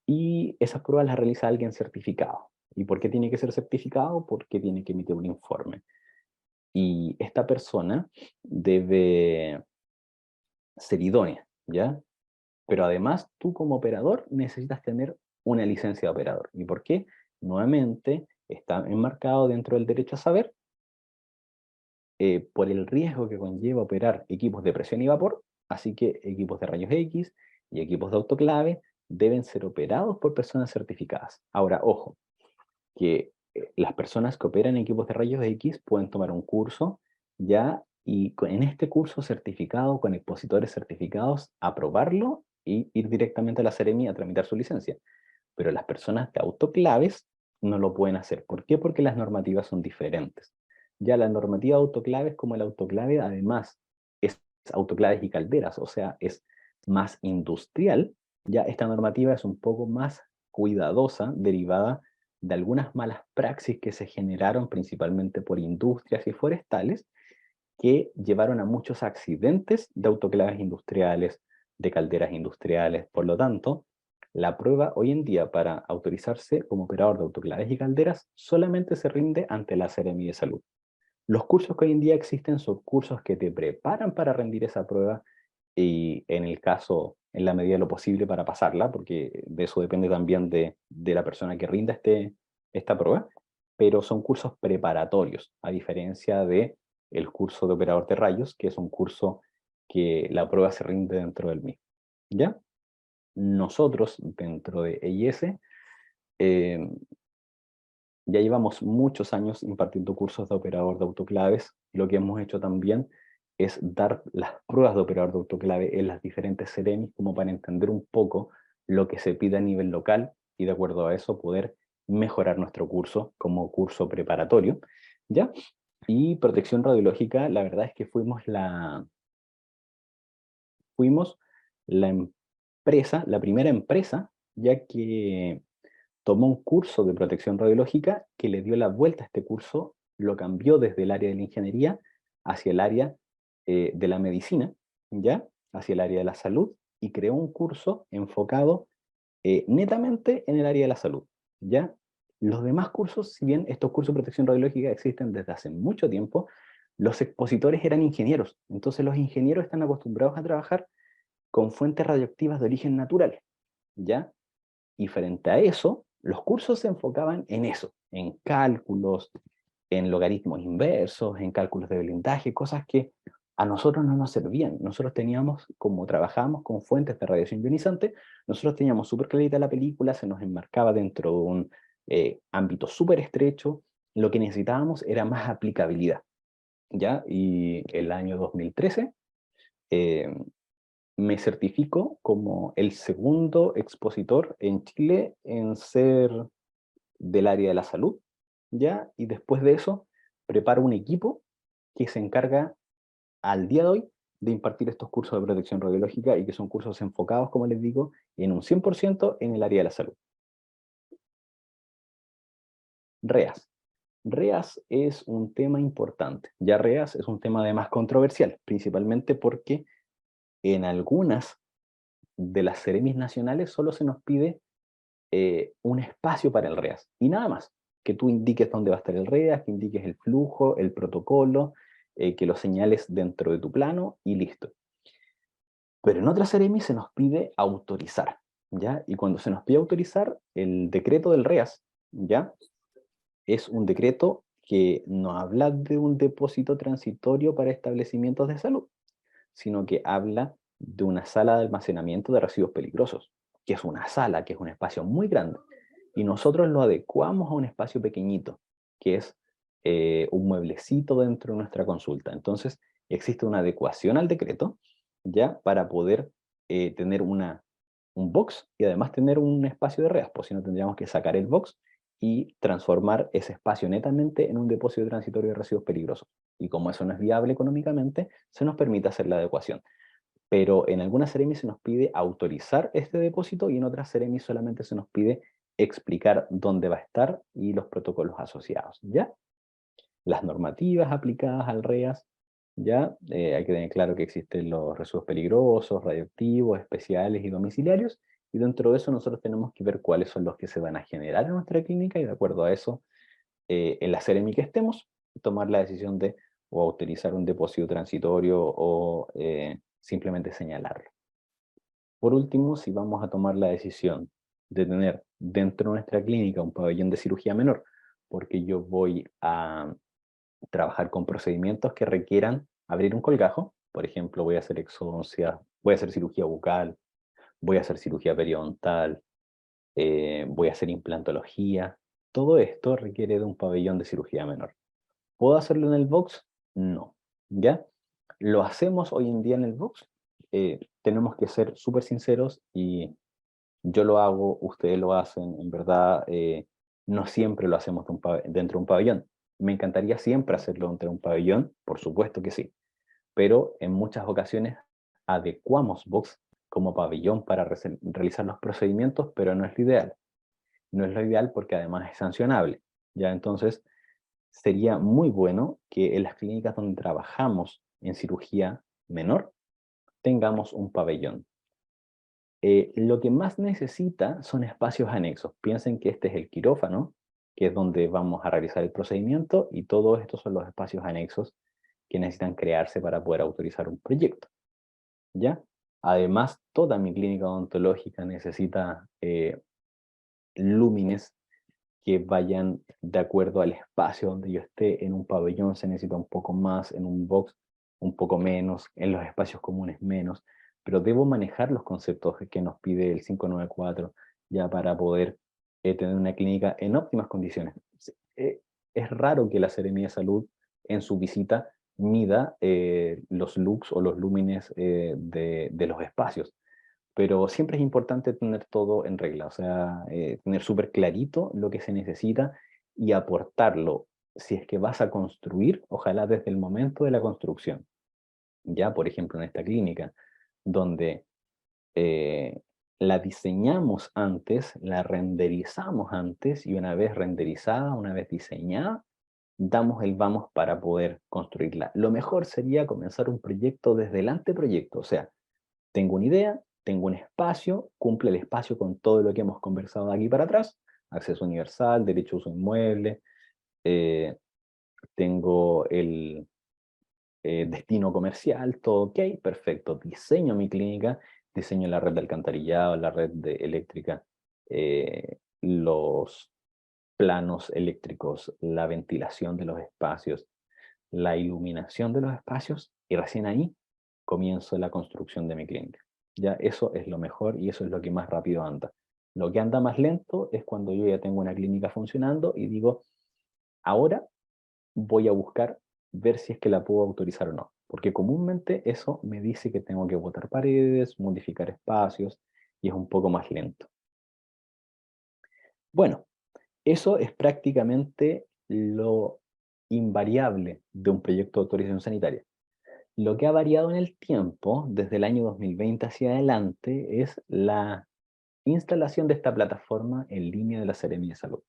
Y esas pruebas las realiza alguien certificado. ¿Y por qué tiene que ser certificado? Porque tiene que emitir un informe. Y esta persona debe ser idónea, ¿ya? Pero además, tú como operador necesitas tener una licencia de operador. ¿Y por qué? Nuevamente, está enmarcado dentro del derecho a saber por el riesgo que conlleva operar equipos de presión y vapor, así que equipos de rayos X y equipos de autoclave deben ser operados por personas certificadas. Ahora, ojo, que las personas que operan equipos de rayos X pueden tomar un curso ya, y en este curso certificado, con expositores certificados, aprobarlo y ir directamente a la Seremi a tramitar su licencia. Pero las personas de autoclaves no lo pueden hacer. ¿Por qué? Porque las normativas son diferentes. Ya la normativa de autoclaves, como el autoclave, además es autoclaves y calderas, o sea, es más industrial. Ya esta normativa es un poco más cuidadosa, derivada de algunas malas praxis que se generaron principalmente por industrias y forestales, que llevaron a muchos accidentes de autoclaves industriales, de calderas industriales. Por lo tanto, la prueba hoy en día para autorizarse como operador de autoclaves y calderas solamente se rinde ante la Seremi de Salud. Los cursos que hoy en día existen son cursos que te preparan para rendir esa prueba, y en el caso, en la medida de lo posible, para pasarla, porque de eso depende también de la persona que rinda esta prueba, pero son cursos preparatorios, a diferencia de el curso de operador de rayos, que es un curso que la prueba se rinde dentro del mismo. ¿Ya? Nosotros, dentro de EIS, eh, ya llevamos muchos años impartiendo cursos de operador de autoclaves. Lo que hemos hecho también es dar las pruebas de operador de autoclave en las diferentes Ceremis como para entender un poco lo que se pide a nivel local y de acuerdo a eso poder mejorar nuestro curso como curso preparatorio, ¿ya? Y protección radiológica, la verdad es que fuimos la empresa, la primera empresa, ya que tomó un curso de protección radiológica que le dio la vuelta a este curso, lo cambió desde el área de la ingeniería hacia el área de la medicina, ¿ya? Hacia el área de la salud, y creó un curso enfocado netamente en el área de la salud, ¿ya? Los demás cursos, si bien estos cursos de protección radiológica existen desde hace mucho tiempo, los expositores eran ingenieros, entonces los ingenieros están acostumbrados a trabajar con fuentes radioactivas de origen natural, ¿ya? Y frente a eso, los cursos se enfocaban en eso, en cálculos, en logaritmos inversos, en cálculos de blindaje, cosas que a nosotros no nos servían. Nosotros teníamos, como trabajábamos con fuentes de radiación ionizante, nosotros teníamos súper clarita la película, se nos enmarcaba dentro de un ámbito súper estrecho, lo que necesitábamos era más aplicabilidad, ¿ya? Y el año 2013 eh, me certifico como el segundo expositor en Chile en ser del área de la salud, ¿ya? Y después de eso, preparo un equipo que se encarga al día de hoy de impartir estos cursos de protección radiológica y que son cursos enfocados, como les digo, en un 100% en el área de la salud. REAS. REAS es un tema importante. Ya REAS es un tema además controversial, principalmente porque en algunas de las Ceremis nacionales solo se nos pide un espacio para el REAS y nada más. Que tú indiques dónde va a estar el REAS, que indiques el flujo, el protocolo, que lo señales dentro de tu plano y listo. Pero en otras Ceremis se nos pide autorizar, ¿ya? Y cuando se nos pide autorizar, el decreto del REAS, ¿ya? Es un decreto que no habla de un depósito transitorio para establecimientos de salud, sino que habla de una sala de almacenamiento de residuos peligrosos, que es una sala, que es un espacio muy grande, y nosotros lo adecuamos a un espacio pequeñito, que es un mueblecito dentro de nuestra consulta. Entonces, existe una adecuación al decreto, ya, para poder tener un box y además tener un espacio de reas, pues si no tendríamos que sacar el box y transformar ese espacio netamente en un depósito transitorio de residuos peligrosos. Y como eso no es viable económicamente, se nos permite hacer la adecuación. Pero en algunas Ceremis se nos pide autorizar este depósito y en otras Ceremis solamente se nos pide explicar dónde va a estar y los protocolos asociados, ¿ya? Las normativas aplicadas al REAS, ¿ya? Hay que tener claro que existen los residuos peligrosos, radioactivos, especiales y domiciliarios, y dentro de eso nosotros tenemos que ver cuáles son los que se van a generar en nuestra clínica y de acuerdo a eso, en la Ceremi que estemos, tomar la decisión de o autorizar un depósito transitorio o simplemente señalarlo. Por último, si vamos a tomar la decisión de tener dentro de nuestra clínica un pabellón de cirugía menor, porque yo voy a trabajar con procedimientos que requieran abrir un colgajo, por ejemplo, voy a hacer exodoncia, voy a hacer cirugía bucal, voy a hacer cirugía periodontal, voy a hacer implantología, todo esto requiere de un pabellón de cirugía menor. ¿Puedo hacerlo en el box? No, ¿ya? ¿Lo hacemos hoy en día en el box? Tenemos que ser súper sinceros y yo lo hago, ustedes lo hacen, en verdad, no siempre lo hacemos dentro de un pabellón. Me encantaría siempre hacerlo dentro de un pabellón, por supuesto que sí, pero en muchas ocasiones adecuamos box como pabellón para realizar los procedimientos, pero no es lo ideal. No es lo ideal porque además es sancionable, ¿ya? Entonces, sería muy bueno que en las clínicas donde trabajamos en cirugía menor tengamos un pabellón. Lo que más necesita son espacios anexos. Piensen que este es el quirófano, que es donde vamos a realizar el procedimiento, y todos estos son los espacios anexos que necesitan crearse para poder autorizar un proyecto, ¿ya? Además, toda mi clínica odontológica necesita lúmenes que vayan de acuerdo al espacio donde yo esté. En un pabellón se necesita un poco más, en un box un poco menos, en los espacios comunes menos, pero debo manejar los conceptos que nos pide el 594 ya para poder tener una clínica en óptimas condiciones. Es raro que la Seremía de Salud en su visita mida los lux o los lúmenes de los espacios. Pero siempre es importante tener todo en regla, o sea, tener súper clarito lo que se necesita y aportarlo, si es que vas a construir, ojalá desde el momento de la construcción. Ya, por ejemplo, en esta clínica, donde eh, la diseñamos antes, la renderizamos antes, y una vez renderizada, una vez diseñada, damos el vamos para poder construirla. Lo mejor sería comenzar un proyecto desde el anteproyecto, o sea, tengo una idea, tengo un espacio, cumple el espacio con todo lo que hemos conversado de aquí para atrás, acceso universal, derecho a uso inmueble, eh, tengo el destino comercial, todo ok, perfecto, diseño mi clínica, diseño la red de alcantarillado, la red de eléctrica, los planos eléctricos, la ventilación de los espacios, la iluminación de los espacios, y recién ahí comienzo la construcción de mi clínica. Ya eso es lo mejor y eso es lo que más rápido anda. Lo que anda más lento es cuando yo ya tengo una clínica funcionando y digo, ahora voy a buscar ver si es que la puedo autorizar o no. Porque comúnmente eso me dice que tengo que botar paredes, modificar espacios y es un poco más lento. Bueno, eso es prácticamente lo invariable de un proyecto de autorización sanitaria. Lo que ha variado en el tiempo, desde el año 2020 hacia adelante, es la instalación de esta plataforma en línea de la Seremi de Salud.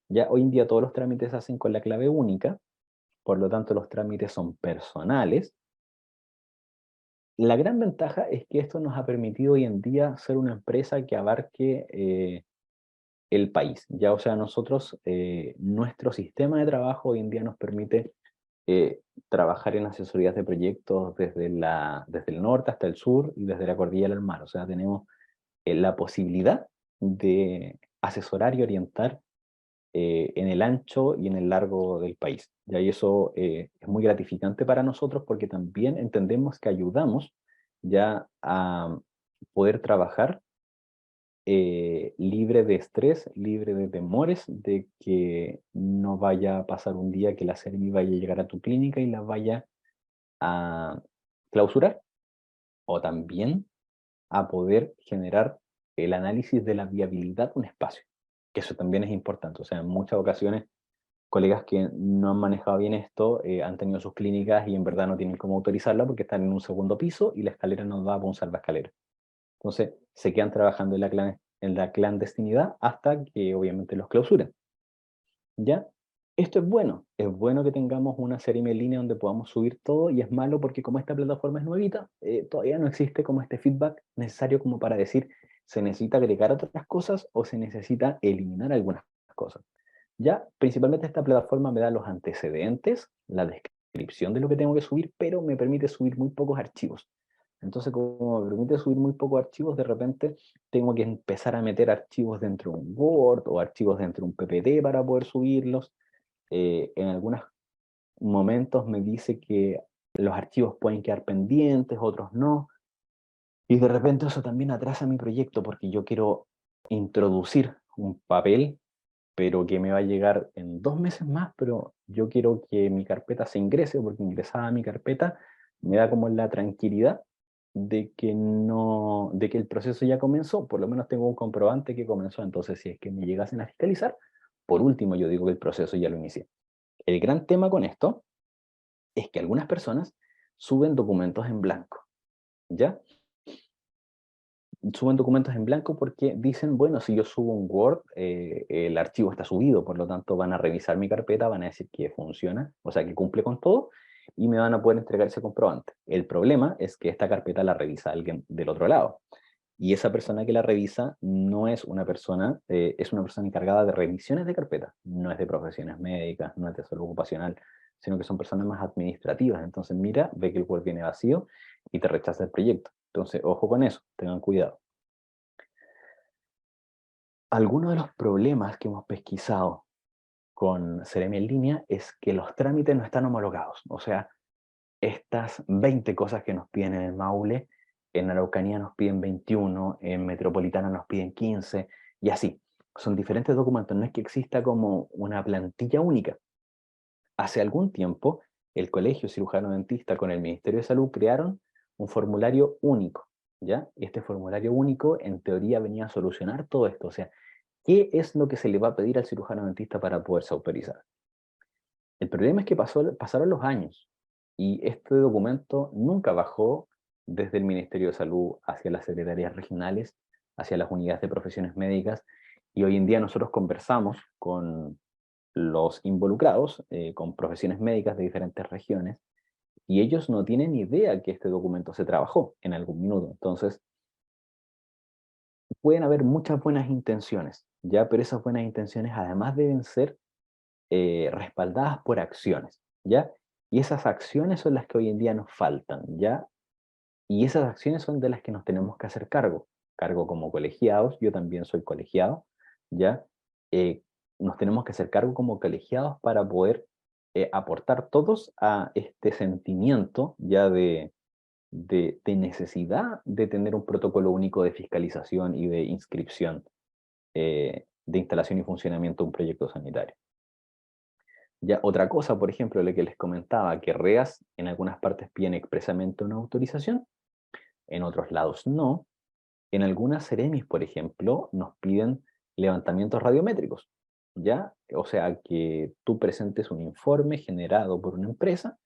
Ya hoy en día todos los trámites se hacen con la clave única, por lo tanto los trámites son personales. La gran ventaja es que esto nos ha permitido hoy en día ser una empresa que abarque el país. Ya, o sea, nosotros, nuestro sistema de trabajo hoy en día nos permite trabajar en asesorías de proyectos desde el norte hasta el sur y desde la cordillera al mar. O sea, tenemos la posibilidad de asesorar y orientar en el ancho y en el largo del país. Ya, y eso es muy gratificante para nosotros porque también entendemos que ayudamos ya a poder trabajar libre de estrés, libre de temores, de que no vaya a pasar un día que la Sermi vaya a llegar a tu clínica y la vaya a clausurar, o también a poder generar el análisis de la viabilidad de un espacio, que eso también es importante. O sea, en muchas ocasiones, colegas que no han manejado bien esto han tenido sus clínicas y en verdad no tienen cómo autorizarla porque están en un segundo piso y la escalera no da para un salvaescalera. Entonces, se quedan trabajando en la clandestinidad hasta que obviamente los clausuren. ¿Ya? Esto es bueno que tengamos una serie en línea donde podamos subir todo, y es malo porque como esta plataforma es nuevita, todavía no existe como este feedback necesario como para decir se necesita agregar otras cosas o se necesita eliminar algunas cosas. Ya, principalmente esta plataforma me da los antecedentes, la descripción de lo que tengo que subir, pero me permite subir muy pocos archivos. Entonces, como me permite subir muy pocos archivos, de repente tengo que empezar a meter archivos dentro de un Word o archivos dentro de un PPT para poder subirlos. En algunos momentos me dice que los archivos pueden quedar pendientes, otros no. Y de repente eso también atrasa mi proyecto porque yo quiero introducir un papel, pero que me va a llegar en 2 meses más, pero yo quiero que mi carpeta se ingrese, porque ingresada a mi carpeta me da como la tranquilidad de que no, de que el proceso ya comenzó, por lo menos tengo un comprobante que comenzó. Entonces si es que me llegasen a fiscalizar, por último yo digo que el proceso ya lo inicié. El gran tema con esto es que algunas personas suben documentos en blanco, ¿ya? Suben documentos en blanco porque dicen, bueno, si yo subo un Word, el archivo está subido, por lo tanto van a revisar mi carpeta, van a decir que funciona, o sea, que cumple con todo, y me van a poder entregar ese comprobante. El problema es que esta carpeta la revisa alguien del otro lado, y esa persona que la revisa no es una persona, es una persona encargada de revisiones de carpeta, no es de profesiones médicas, no es de salud ocupacional, sino que son personas más administrativas. Entonces mira, ve que el Word viene vacío y te rechaza el proyecto. Entonces, ojo con eso, tengan cuidado. Algunos de los problemas que hemos pesquisado con Seremi en línea es que los trámites no están homologados. O sea, estas 20 cosas que nos piden en el Maule, en Araucanía nos piden 21, en Metropolitana nos piden 15, y así. Son diferentes documentos, no es que exista como una plantilla única. Hace algún tiempo el Colegio Cirujano Dentista con el Ministerio de Salud crearon un formulario único, ¿ya? Este formulario único en teoría venía a solucionar todo esto, o sea, ¿qué es lo que se le va a pedir al cirujano dentista para poderse autorizar? El problema es que pasaron los años y este documento nunca bajó desde el Ministerio de Salud hacia las secretarías regionales, hacia las unidades de profesiones médicas, y hoy en día nosotros conversamos con los involucrados, con profesiones médicas de diferentes regiones, y ellos no tienen idea que este documento se trabajó en algún minuto. Entonces, pueden haber muchas buenas intenciones, ¿ya? Pero esas buenas intenciones además deben ser respaldadas por acciones, ¿ya? Y esas acciones son las que hoy en día nos faltan, ¿ya? Y esas acciones son de las que nos tenemos que hacer cargo. Cargo como colegiados, yo también soy colegiado, ¿ya? Nos tenemos que hacer cargo como colegiados para poder aportar todos a este sentimiento ya de necesidad de tener un protocolo único de fiscalización y de inscripción de instalación y funcionamiento de un proyecto sanitario. Ya, otra cosa, por ejemplo, lo que les comentaba, que REAS en algunas partes piden expresamente una autorización, en otros lados no. En algunas Ceremis, por ejemplo, nos piden levantamientos radiométricos, ¿ya? O sea, que tú presentes un informe generado por una empresa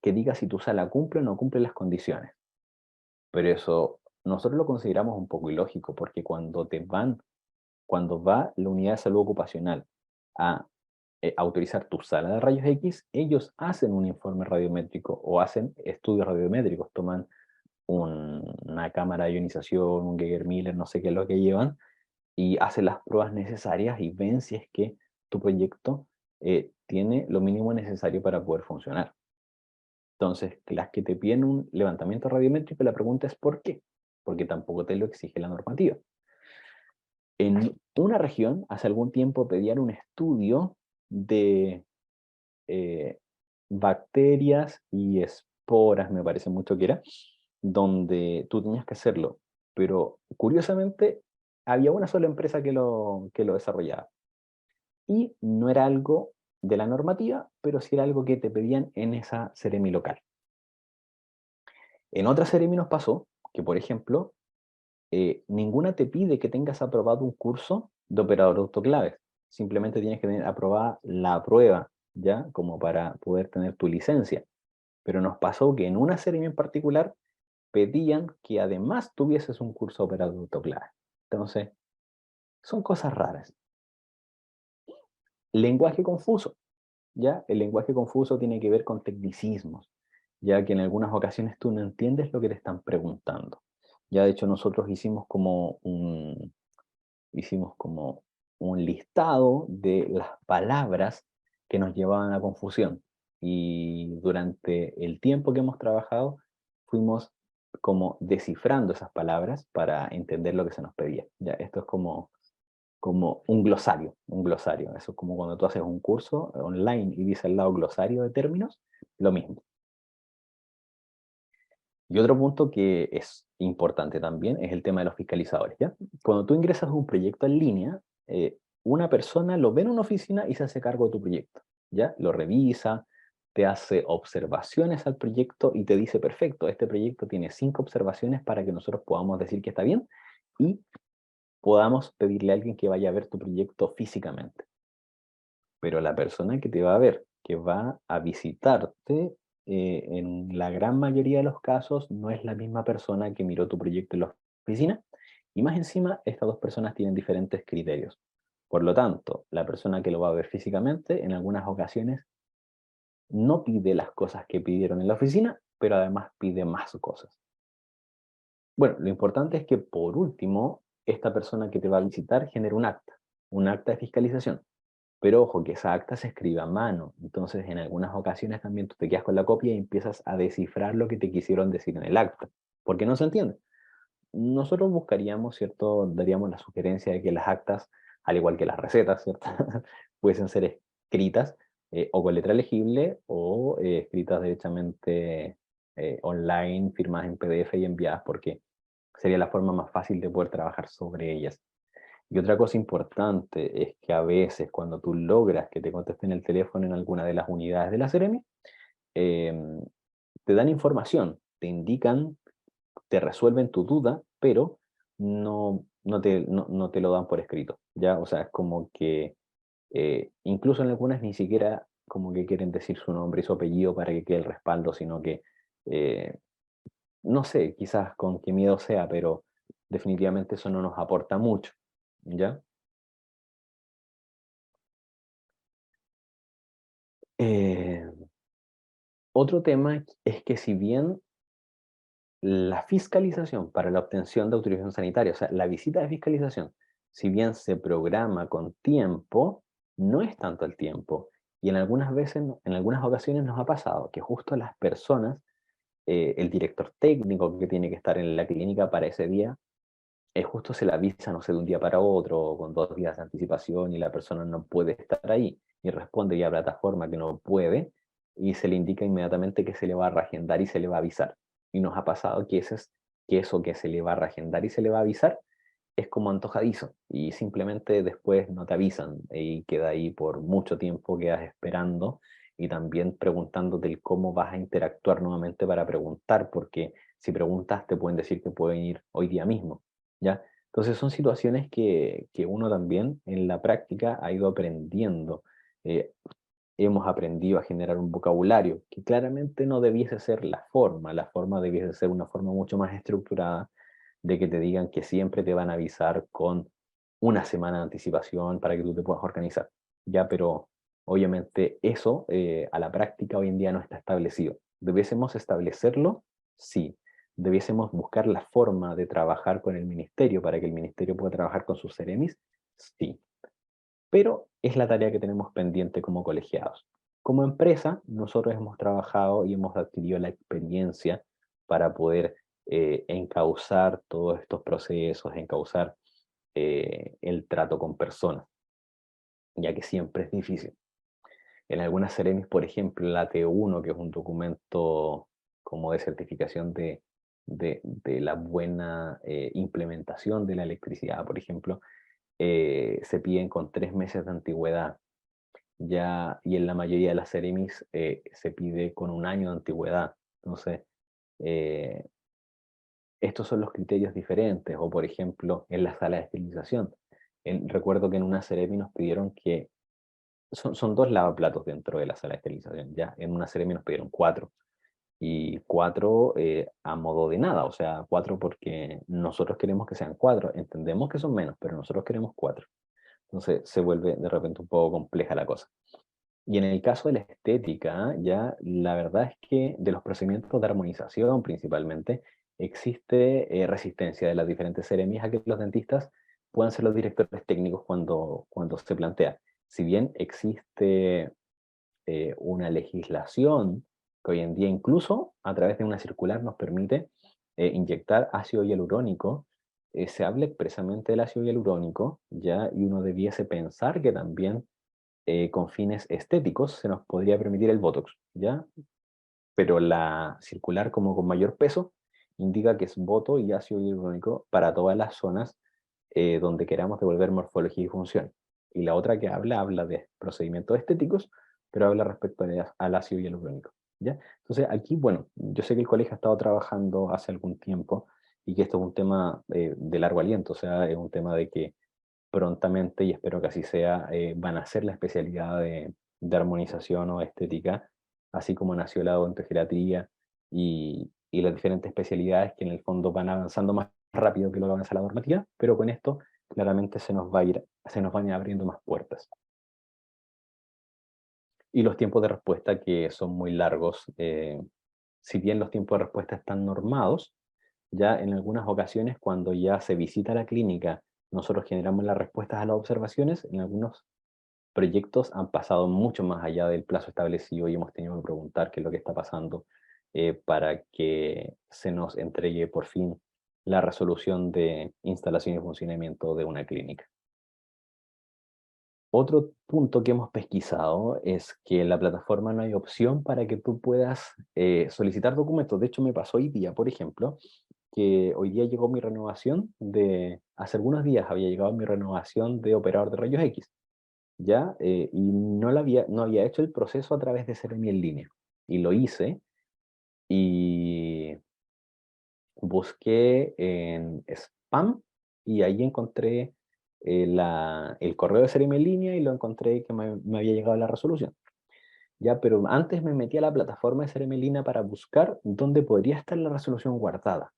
que diga si tu sala cumple o no cumple las condiciones. Pero eso nosotros lo consideramos un poco ilógico, porque cuando va la unidad de salud ocupacional a autorizar tu sala de rayos X, ellos hacen un informe radiométrico o hacen estudios radiométricos, toman una cámara de ionización, un Geiger-Miller, no sé qué es lo que llevan, y hacen las pruebas necesarias y ven si es que tu proyecto tiene lo mínimo necesario para poder funcionar. Entonces, las que te piden un levantamiento radiométrico, la pregunta es ¿por qué? Porque tampoco te lo exige la normativa. En una región, hace algún tiempo pedían un estudio de eh, bacterias y esporas, me parece mucho que era, donde tú tenías que hacerlo. Pero curiosamente, había una sola empresa que lo desarrollaba. Y no era algo de la normativa, pero sí era algo que te pedían en esa Seremi local. En otra Seremi nos pasó que, por ejemplo, ninguna te pide que tengas aprobado un curso de operador de autoclaves. Simplemente tienes que tener aprobada la prueba, ¿ya? Como para poder tener tu licencia. Pero nos pasó que en una serie en particular pedían que además tuvieses un curso de operador de autoclave. Entonces, son cosas raras. Lenguaje confuso, ¿ya? El lenguaje confuso tiene que ver con tecnicismos, ya que en algunas ocasiones tú no entiendes lo que te están preguntando. Ya de hecho nosotros hicimos como un listado de las palabras que nos llevaban a confusión. Y durante el tiempo que hemos trabajado, fuimos como descifrando esas palabras para entender lo que se nos pedía. Ya, esto es como un glosario, un glosario. Eso es como cuando tú haces un curso online y dice al lado glosario de términos, lo mismo. Y otro punto que es importante también es el tema de los fiscalizadores, ¿ya? Cuando tú ingresas a un proyecto en línea, una persona lo ve en una oficina y se hace cargo de tu proyecto, ¿ya? Lo revisa, te hace observaciones al proyecto y te dice, perfecto, este proyecto tiene 5 observaciones para que nosotros podamos decir que está bien y podamos pedirle a alguien que vaya a ver tu proyecto físicamente. Pero la persona que te va a ver, que va a visitarte, en la gran mayoría de los casos no es la misma persona que miró tu proyecto en la oficina, y más encima estas dos personas tienen diferentes criterios. Por lo tanto, la persona que lo va a ver físicamente en algunas ocasiones no pide las cosas que pidieron en la oficina, pero además pide más cosas. Bueno, lo importante es que por último, esta persona que te va a visitar genere un acta de fiscalización. Pero ojo, que esa acta se escribe a mano. Entonces, en algunas ocasiones también tú te quedas con la copia y empiezas a descifrar lo que te quisieron decir en el acta. Porque no se entiende. Nosotros buscaríamos, ¿cierto? Daríamos la sugerencia de que las actas, al igual que las recetas, ¿cierto? Pueden ser escritas o con letra legible o escritas directamente online, firmadas en PDF y enviadas, porque sería la forma más fácil de poder trabajar sobre ellas. Y otra cosa importante es que a veces cuando tú logras que te contesten el teléfono en alguna de las unidades de la Seremi, em, te dan información, te indican, te resuelven tu duda, pero no te lo dan por escrito, ¿ya? O sea, es como que incluso en algunas ni siquiera como que quieren decir su nombre y su apellido para que quede el respaldo, sino que, eh, no sé, quizás con qué miedo sea, pero definitivamente eso no nos aporta mucho, ¿ya? Eh, Otro tema es que si bien la fiscalización para la obtención de autorización sanitaria, o sea, la visita de fiscalización, si bien se programa con tiempo, no es tanto el tiempo. Y en algunas veces, en algunas ocasiones nos ha pasado que justo las personas, el director técnico que tiene que estar en la clínica para ese día, justo se la avisa, no sé, de un día para otro, o con 2 días de anticipación, y la persona no puede estar ahí, y responde vía plataforma que no puede, y se le indica inmediatamente que se le va a reagendar y se le va a avisar. Y nos ha pasado que, que eso que se le va a reagendar y se le va a avisar es como antojadizo, y simplemente después no te avisan, y queda ahí por mucho tiempo, quedas esperando, y también preguntándote el cómo vas a interactuar nuevamente para preguntar, porque si preguntas te pueden decir que pueden ir hoy día mismo, ¿ya? Entonces son situaciones que uno también en la práctica ha ido aprendiendo. Eh, Hemos aprendido a generar un vocabulario que claramente no debiese ser la forma debiese ser una forma mucho más estructurada, de que te digan que siempre te van a avisar con una semana de anticipación para que tú te puedas organizar, ¿ya? Pero obviamente eso a la práctica hoy en día no está establecido. ¿Debiésemos establecerlo? Sí. ¿Debiésemos buscar la forma de trabajar con el ministerio para que el ministerio pueda trabajar con sus seremis? Sí, pero es la tarea que tenemos pendiente como colegiados. Como empresa, nosotros hemos trabajado y hemos adquirido la experiencia para poder encauzar todos estos procesos, encauzar el trato con personas, ya que siempre es difícil. En algunas Ceremis, por ejemplo, la T1, que es un documento como de certificación de la buena implementación de la electricidad, por ejemplo, se piden con 3 meses de antigüedad. Ya, y en la mayoría de las Ceremis se pide con un año de antigüedad. Entonces, eh, estos son los criterios diferentes. O, por ejemplo, en la sala de esterilización. Recuerdo que en una Ceremi nos pidieron que son 2 lavaplatos dentro de la sala de esterilización. Ya, en una Ceremi nos pidieron 4. Y 4 a modo de nada, o sea, 4 porque nosotros queremos que sean 4. Entendemos que son menos, pero nosotros queremos 4. Entonces se vuelve de repente un poco compleja la cosa. Y en el caso de la estética, ya la verdad es que de los procedimientos de armonización principalmente, existe resistencia de las diferentes seremias a que los dentistas puedan ser los directores técnicos cuando se plantea. Si bien existe una legislación que hoy en día incluso a través de una circular nos permite inyectar ácido hialurónico, se habla expresamente del ácido hialurónico, ya, y uno debiese pensar que también con fines estéticos se nos podría permitir el Botox, ¿ya? Pero la circular como con mayor peso indica que es boto y ácido hialurónico para todas las zonas donde queramos devolver morfología y función. Y la otra que habla de procedimientos estéticos, pero habla respecto al ácido hialurónico, ¿ya? Entonces aquí, bueno, yo sé que el colegio ha estado trabajando hace algún tiempo y que esto es un tema de largo aliento, o sea, es un tema de que prontamente, y espero que así sea, van a ser la especialidad de armonización o estética, así como nació la odontogeriatría y las diferentes especialidades que en el fondo van avanzando más rápido que lo que avanza la normativa, pero con esto claramente se nos van a ir abriendo más puertas. Y los tiempos de respuesta que son muy largos, si bien los tiempos de respuesta están normados, ya en algunas ocasiones cuando ya se visita la clínica, nosotros generamos las respuestas a las observaciones, en algunos proyectos han pasado mucho más allá del plazo establecido y hemos tenido que preguntar qué es lo que está pasando para que se nos entregue por fin la resolución de instalación y funcionamiento de una clínica. Otro punto que hemos pesquisado es que en la plataforma no hay opción para que tú puedas solicitar documentos. De hecho, me pasó hoy día, por ejemplo, que hoy día llegó mi renovación hace algunos días había llegado mi renovación de operador de rayos X, ¿ya? Y no había hecho el proceso a través de Seremi en línea. Y lo hice y busqué en spam y ahí encontré el correo de CRM en línea y lo encontré que me había llegado la resolución. Ya, pero antes me metí a la plataforma de CRM en línea para buscar dónde podría estar la resolución guardada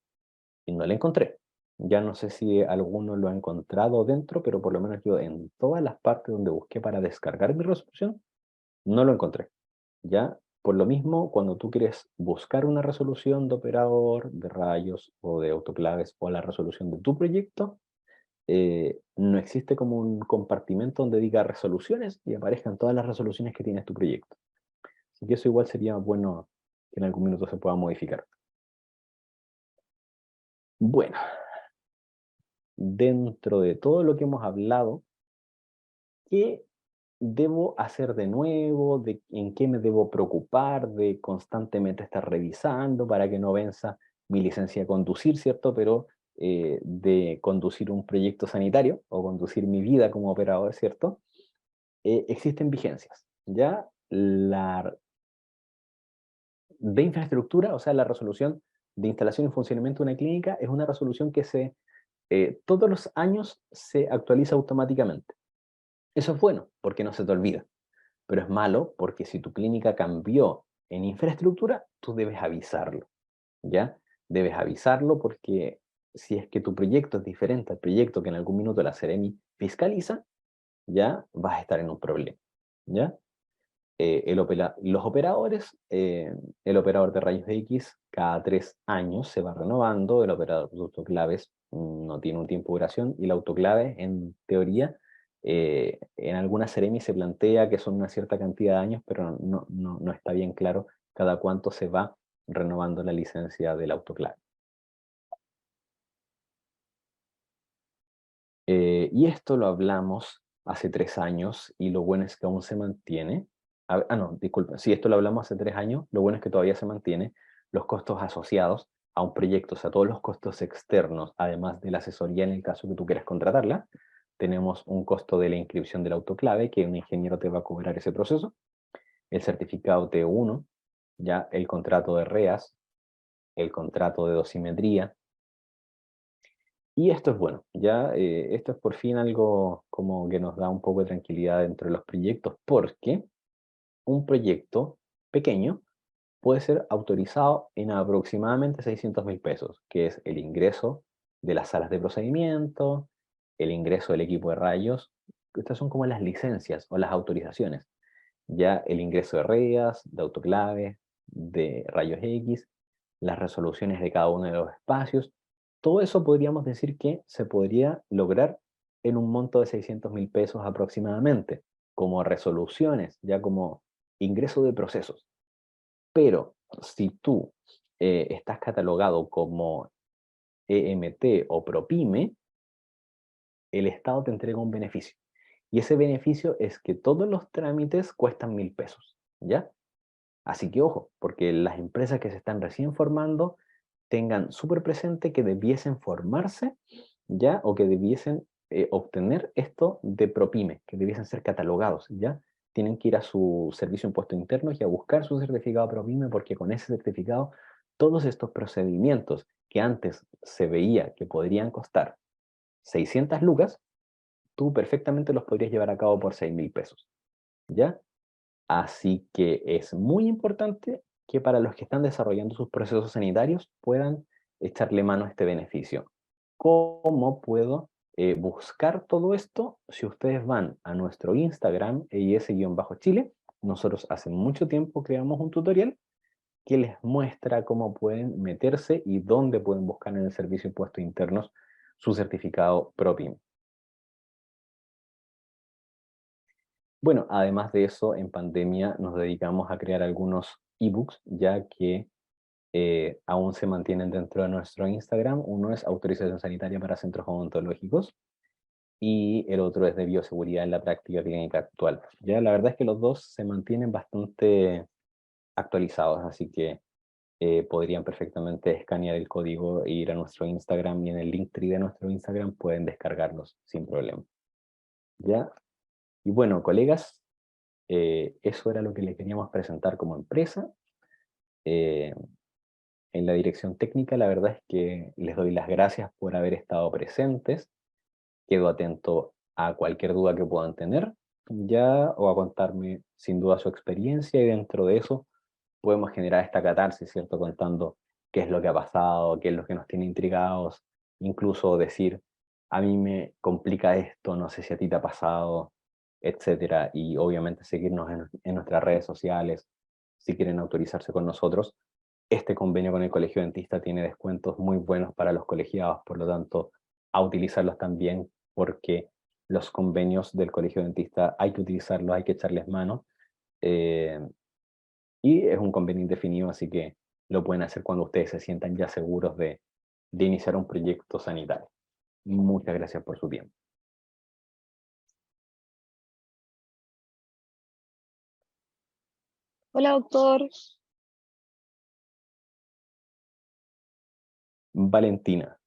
y no la encontré. Ya no sé si alguno lo ha encontrado dentro, pero por lo menos yo en todas las partes donde busqué para descargar mi resolución, no lo encontré. ¿Ya? Por lo mismo, cuando tú quieres buscar una resolución de operador, de rayos o de autoclaves o la resolución de tu proyecto, no existe como un compartimento donde diga resoluciones y aparezcan todas las resoluciones que tienes tu proyecto. Así que eso igual sería bueno que en algún minuto se pueda modificar. Bueno, dentro de todo lo que hemos hablado, ¿qué debo hacer de nuevo? ¿En qué me debo preocupar de constantemente estar revisando para que no venza mi licencia de conducir, ¿cierto? Pero de conducir un proyecto sanitario o conducir mi vida como operador, ¿cierto? Existen vigencias, ¿ya? La de infraestructura, o sea, la resolución de instalación y funcionamiento de una clínica es una resolución que todos los años se actualiza automáticamente. Eso es bueno, porque no se te olvida. Pero es malo porque si tu clínica cambió en infraestructura, tú debes avisarlo, ¿ya? Debes avisarlo porque si es que tu proyecto es diferente al proyecto que en algún minuto la Seremi fiscaliza, ya vas a estar en un problema, ¿ya? Los operadores, el operador de rayos X cada 3 años se va renovando, el operador de autoclaves no tiene un tiempo de duración y la autoclave, en teoría, en algunas Ceremi se plantea que son una cierta cantidad de años, pero no está bien claro cada cuánto se va renovando la licencia del autoclave. Y esto lo hablamos hace 3 años y lo bueno es que aún se mantiene. No, disculpa, si esto lo hablamos hace 3 años, lo bueno es que todavía se mantiene los costos asociados a un proyecto, o sea, todos los costos externos, además de la asesoría en el caso que tú quieras contratarla. Tenemos un costo de la inscripción del autoclave, que un ingeniero te va a cobrar ese proceso, el certificado T1, ya el contrato de REAS, el contrato de dosimetría. Y esto es bueno, ya esto es por fin algo como que nos da un poco de tranquilidad dentro de los proyectos, porque un proyecto pequeño puede ser autorizado en aproximadamente 600.000 pesos, que es el ingreso de las salas de procedimiento, el ingreso del equipo de rayos. Estas son como las licencias o las autorizaciones. Ya el ingreso de REAS, de autoclaves, de rayos X, las resoluciones de cada uno de los espacios. Todo eso podríamos decir que se podría lograr en un monto de 600.000 pesos aproximadamente, como resoluciones, ya como ingreso de procesos. Pero si tú estás catalogado como EMT o ProPyme, el Estado te entrega un beneficio. Y ese beneficio es que todos los trámites cuestan 1.000 pesos, ¿ya? Así que ojo, porque las empresas que se están recién formando tengan súper presente que debiesen formarse, ¿ya? O que debiesen obtener esto de ProPyme, que debiesen ser catalogados, ¿ya? Tienen que ir a su servicio de impuestos internos y a buscar su certificado ProPyme porque con ese certificado todos estos procedimientos que antes se veía que podrían costar 600 lucas, tú perfectamente los podrías llevar a cabo por 6.000 pesos, ¿ya? Así que es muy importante que para los que están desarrollando sus procesos sanitarios puedan echarle mano a este beneficio. ¿Cómo puedo buscar todo esto? Si ustedes van a nuestro Instagram, EIS-Chile, nosotros hace mucho tiempo creamos un tutorial que les muestra cómo pueden meterse y dónde pueden buscar en el Servicio de Impuestos Internos su certificado ProPyme. Bueno, además de eso, en pandemia nos dedicamos a crear algunos ebooks, ya que aún se mantienen dentro de nuestro Instagram. Uno es autorización sanitaria para centros odontológicos y el otro es de bioseguridad en la práctica clínica actual. Ya la verdad es que los dos se mantienen bastante actualizados, así que podrían perfectamente escanear el código e ir a nuestro Instagram y en el Linktree de nuestro Instagram pueden descargarlos sin problema. ¿Ya? Y bueno, colegas, eso era lo que le queríamos presentar como empresa. Eh, en la dirección técnica, la verdad es que les doy las gracias por haber estado presentes. Quedo atento a cualquier duda que puedan tener, ya, o a contarme sin duda su experiencia, y dentro de eso podemos generar esta catarsis, ¿cierto? Contando qué es lo que ha pasado, qué es lo que nos tiene intrigados, incluso decir, a mí me complica esto, no sé si a ti te ha pasado, etcétera. Y obviamente seguirnos en nuestras redes sociales, si quieren autorizarse con nosotros. Este convenio con el Colegio Dentista tiene descuentos muy buenos para los colegiados, por lo tanto, a utilizarlos también, porque los convenios del Colegio Dentista hay que utilizarlos, hay que echarles mano. eh, y es un convenio indefinido, así que lo pueden hacer cuando ustedes se sientan ya seguros de iniciar un proyecto sanitario. Muchas gracias por su tiempo.
Hola, doctor.
Valentina.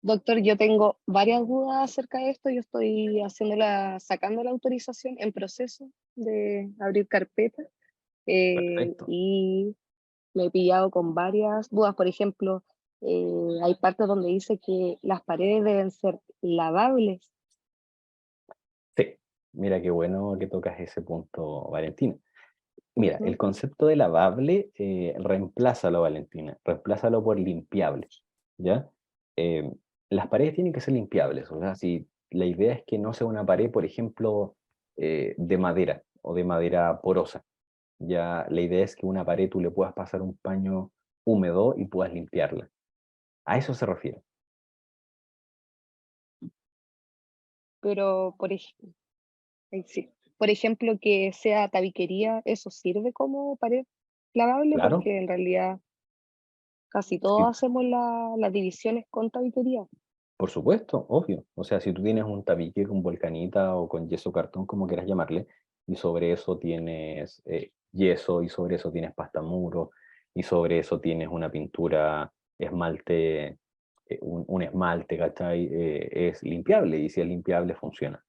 Doctor, yo tengo varias dudas acerca de esto. Yo estoy sacando la autorización en proceso de abrir carpeta
Perfecto.
y me he pillado con varias dudas. Por ejemplo, hay partes donde dice que las paredes deben ser lavables.
Sí, mira qué bueno que tocas ese punto, Valentina. Mira, el
Ujú.
concepto de lavable, reemplázalo, Valentina, reemplázalo por limpiable, ¿ya? Eh, las paredes tienen que ser limpiables, o sea, si la idea es que no sea una pared, por ejemplo, de madera o de madera porosa, ya la idea es que una pared tú le puedas pasar un paño húmedo y puedas limpiarla. A eso se refiere.
Pero, sí. Por ejemplo, que sea tabiquería, ¿eso sirve como pared lavable?
Claro,
Porque en realidad casi todos
sí,
hacemos las divisiones con tabiquería.
por supuesto, obvio. O sea, si tú tienes un tabique con volcanita o con yeso cartón, como quieras llamarle, y sobre eso tienes yeso, y sobre eso tienes pasta muro, y sobre eso tienes una pintura, esmalte, un esmalte, ¿cachai? Es limpiable, y si es limpiable, funciona.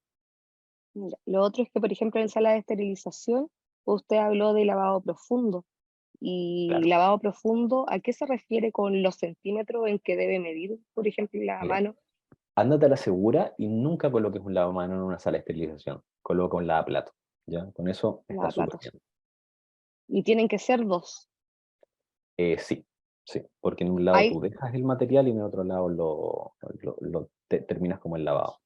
Mira, lo otro es que, por ejemplo, en sala de esterilización, usted habló de lavado profundo. Y
Claro.
lavado profundo, ¿a qué se refiere con los centímetros en que debe medir, por ejemplo, la
Mira,
mano?
ándate a la segura y nunca coloques un lavamanos en una sala de esterilización. Coloca un lavaplato, ¿ya? Con eso está súper
Lavaplatos.
bien.
Y tienen que ser dos.
Sí, sí, porque en un lado tú
¿Hay,
dejas el material y en el otro lado terminas como el lavado.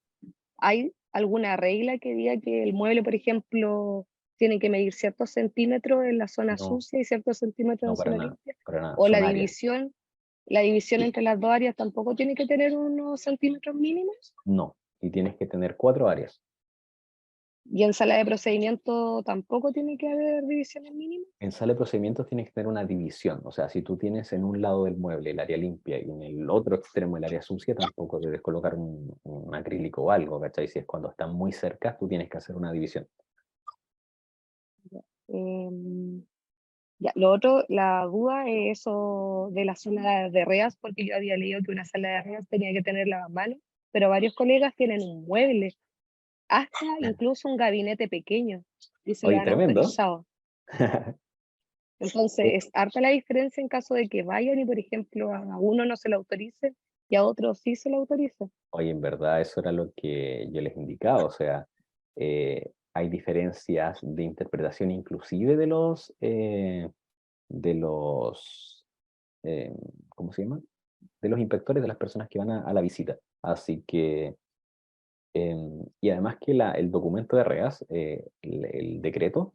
hay alguna regla que diga que el mueble, por ejemplo, tiene que medir ciertos centímetros en la zona
No,
sucia y ciertos centímetros en
no,
zona limpia?
para nada,
¿O
son áreas.
la división
Sí,
entre las dos áreas tampoco tiene que tener unos centímetros mínimos?
no, y tienes que tener 4 áreas.
¿Y en sala de procedimiento tampoco tiene que haber divisiones mínimas?
En sala de procedimientos tienes que tener una división, o sea, si tú tienes en un lado del mueble el área limpia y en el otro extremo el área sucia, tampoco debes colocar un acrílico o algo, ¿cachai? Si es cuando están muy cerca, tú tienes que hacer una división.
Em, Ya, lo otro, la duda es eso de la zona de reas, porque yo había leído que una sala de reas tenía que tener lavamanos, pero varios colegas tienen un mueble, hasta incluso un gabinete pequeño, y se lo
Oye,
han
tremendo.
autorizado. Entonces,
Eh,
es harta la diferencia en caso de que vayan y, por ejemplo, a uno no se lo autorice y a otro sí se lo autorice.
Oye, en verdad eso era lo que yo les indicaba, o sea, hay diferencias de interpretación inclusive de los, eh, ¿cómo se llama? De los inspectores, de las personas que van a la visita. Así que, y además que el documento de REAS, el decreto,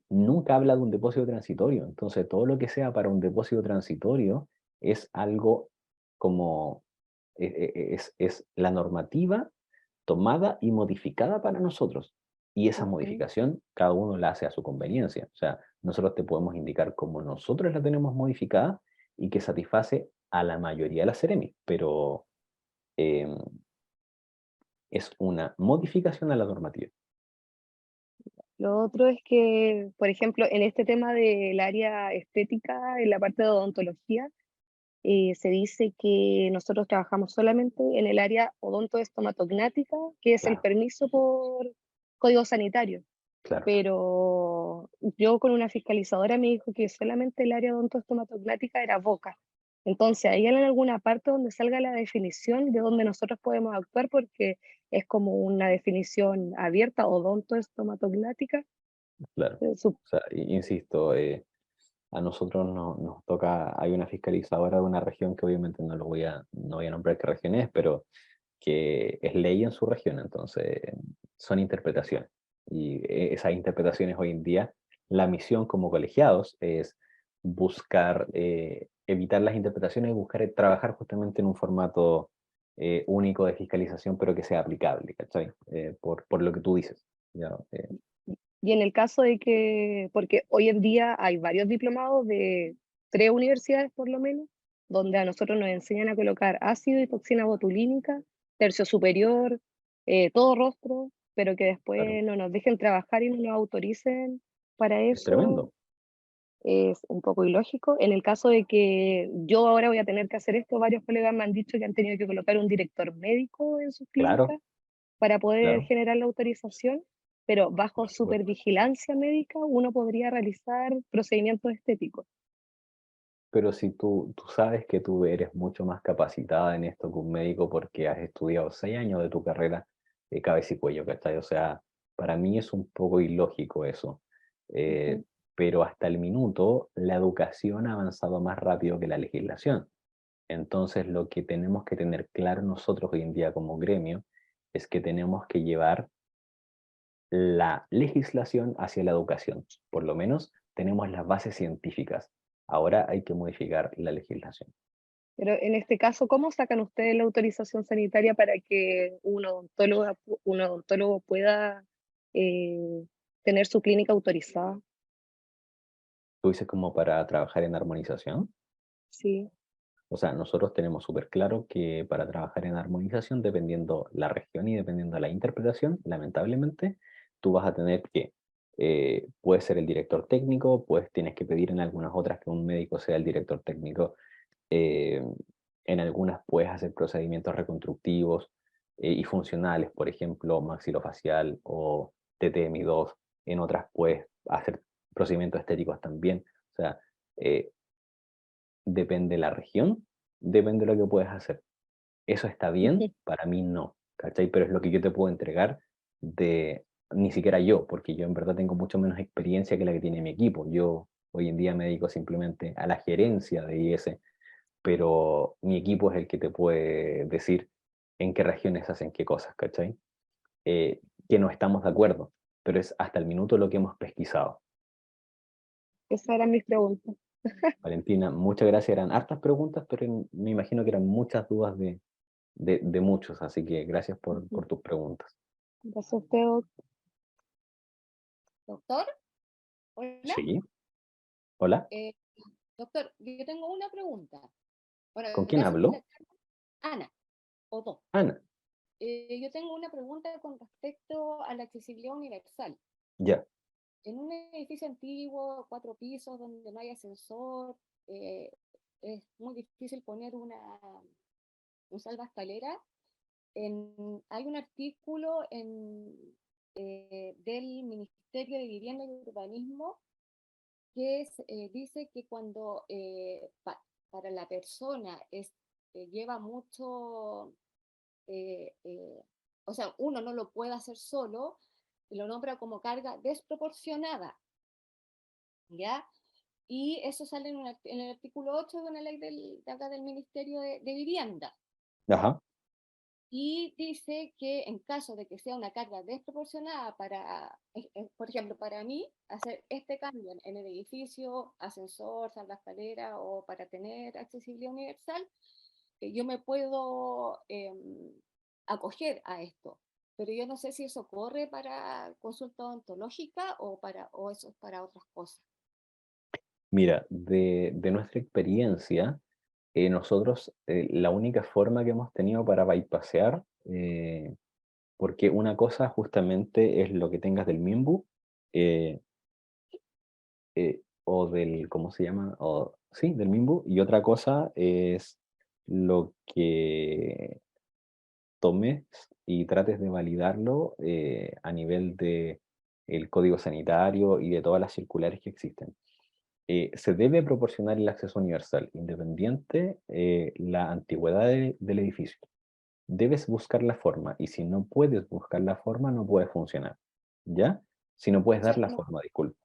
nunca habla de un depósito transitorio. Entonces, todo lo que sea para un depósito transitorio es algo como, es la normativa tomada y modificada para nosotros. Y esa
Ujú.
modificación cada uno la hace a su conveniencia. O sea, nosotros te podemos indicar cómo nosotros la tenemos modificada y que satisface a la mayoría de las Ceremi, pero em, es una modificación a la normativa.
Lo otro es que, por ejemplo, en este tema del área estética, en la parte de odontología, se dice que nosotros trabajamos solamente en el área odontoestomatognática, que es el
Claro,
permiso por código sanitario.
claro,
pero yo con una fiscalizadora me dijo que solamente el área odontoestomatognática era boca. Entonces, ahí en alguna parte donde salga la definición de donde nosotros podemos actuar, porque es como una definición abierta, odontoestomatognática.
claro.
eh, sup-
O sea, insisto, a nosotros nos toca, hay una fiscalizadora de una región que obviamente no voy a nombrar qué región es, pero que es ley en su región, entonces son interpretaciones. Y esas interpretaciones hoy en día, la misión como colegiados es buscar, evitar las interpretaciones y buscar trabajar justamente en un formato único de fiscalización, pero que sea aplicable, ¿cachai? Por lo que tú dices. ¿Ya?
y en el caso de que, porque hoy en día hay varios diplomados de 3 universidades por lo menos, donde a nosotros nos enseñan a colocar ácido y toxina botulínica, tercio superior, todo rostro, pero que
Claro,
después no nos dejen trabajar y no nos autoricen para
es
eso,
tremendo.
es un poco ilógico. En el caso de que yo ahora voy a tener que hacer esto, varios colegas me han dicho que han tenido que colocar un director médico en sus
Claro,
clínicas para poder
claro,
generar la autorización, pero
por
bajo
supuesto.
supervigilancia médica uno podría realizar procedimientos estéticos.
Pero si tú sabes que tú eres mucho más capacitada en esto que un médico porque has estudiado 6 años de tu carrera de cabeza y cuello, ¿cachai? O sea, para mí es un poco ilógico eso. Eh,
Ujú.
pero hasta el minuto la educación ha avanzado más rápido que la legislación. Entonces, lo que tenemos que tener claro nosotros hoy en día como gremio es que tenemos que llevar la legislación hacia la educación. Por lo menos tenemos las bases científicas. Ahora hay que modificar la legislación.
Pero en este caso, ¿cómo sacan ustedes la autorización sanitaria para que un odontólogo pueda tener su clínica autorizada?
Tú dices como para trabajar en armonización.
Sí.
O sea, nosotros tenemos súper claro que para trabajar en armonización, dependiendo la región y dependiendo la interpretación, lamentablemente, tú vas a tener que, puede ser el director técnico, pues tienes que pedir en algunas otras que un médico sea el director técnico. eh, en algunas puedes hacer procedimientos reconstructivos y funcionales, por ejemplo, maxilofacial o TTM2. En otras puedes hacer procedimientos estéticos también. O sea, eh, depende de la región, depende de lo que puedes hacer. ¿Eso está bien? Para mí no, ¿cachai? Pero es lo que yo te puedo entregar de, ni siquiera yo, porque yo en verdad tengo mucho menos experiencia que la que tiene mi equipo. Yo hoy en día me dedico simplemente a la gerencia de IS, pero mi equipo es el que te puede decir en qué regiones hacen qué cosas, ¿cachai? Que no estamos de acuerdo, pero es hasta el minuto lo que hemos pesquisado.
Esas eran mis preguntas.
Valentina, muchas gracias. Eran hartas preguntas, pero me imagino que eran muchas dudas de muchos, así que gracias
Ujú.
por tus preguntas.
Gracias a usted,
Doctor, hola.
Sí, hola,
Eh, doctor, yo tengo una pregunta. Bueno,
¿con quién
gracias por la
hablo?
charla. Ana, o dos.
Ana,
Yo tengo una pregunta con respecto a la accesibilidad universal.
ya,
En un edificio antiguo, 4 pisos, donde no hay ascensor, eh, es muy difícil poner un salvaescalera. Hay un artículo del Ministerio de Vivienda y Urbanismo que dice que cuando para la persona lleva mucho, eh, eh, o sea, uno no lo puede hacer solo, lo nombra como carga desproporcionada, ¿ya? Y eso sale en el artículo 8 de una ley de acá del Ministerio de Vivienda.
ajá,
Y dice que en caso de que sea una carga desproporcionada por ejemplo, para mí, hacer este cambio en el edificio, ascensor, sala escalera o para tener accesibilidad universal, yo me puedo acoger a esto. Pero yo no sé si eso corre para consulta odontológica o eso es para otras cosas.
mira, de nuestra experiencia, nosotros la única forma que hemos tenido para bypassear, porque una cosa justamente es lo que tengas del Mimbu, eh, o del, ¿cómo se llama? O, sí, del Mimbu, y otra cosa es lo que tomes y trates de validarlo a nivel de el código sanitario y de todas las circulares que existen. Se debe proporcionar el acceso universal, independiente la antigüedad del edificio. Debes buscar la forma, y si no puedes buscar la forma, no puede funcionar, ¿ya? Si no puedes
O sea,
dar la
no,
forma, disculpa.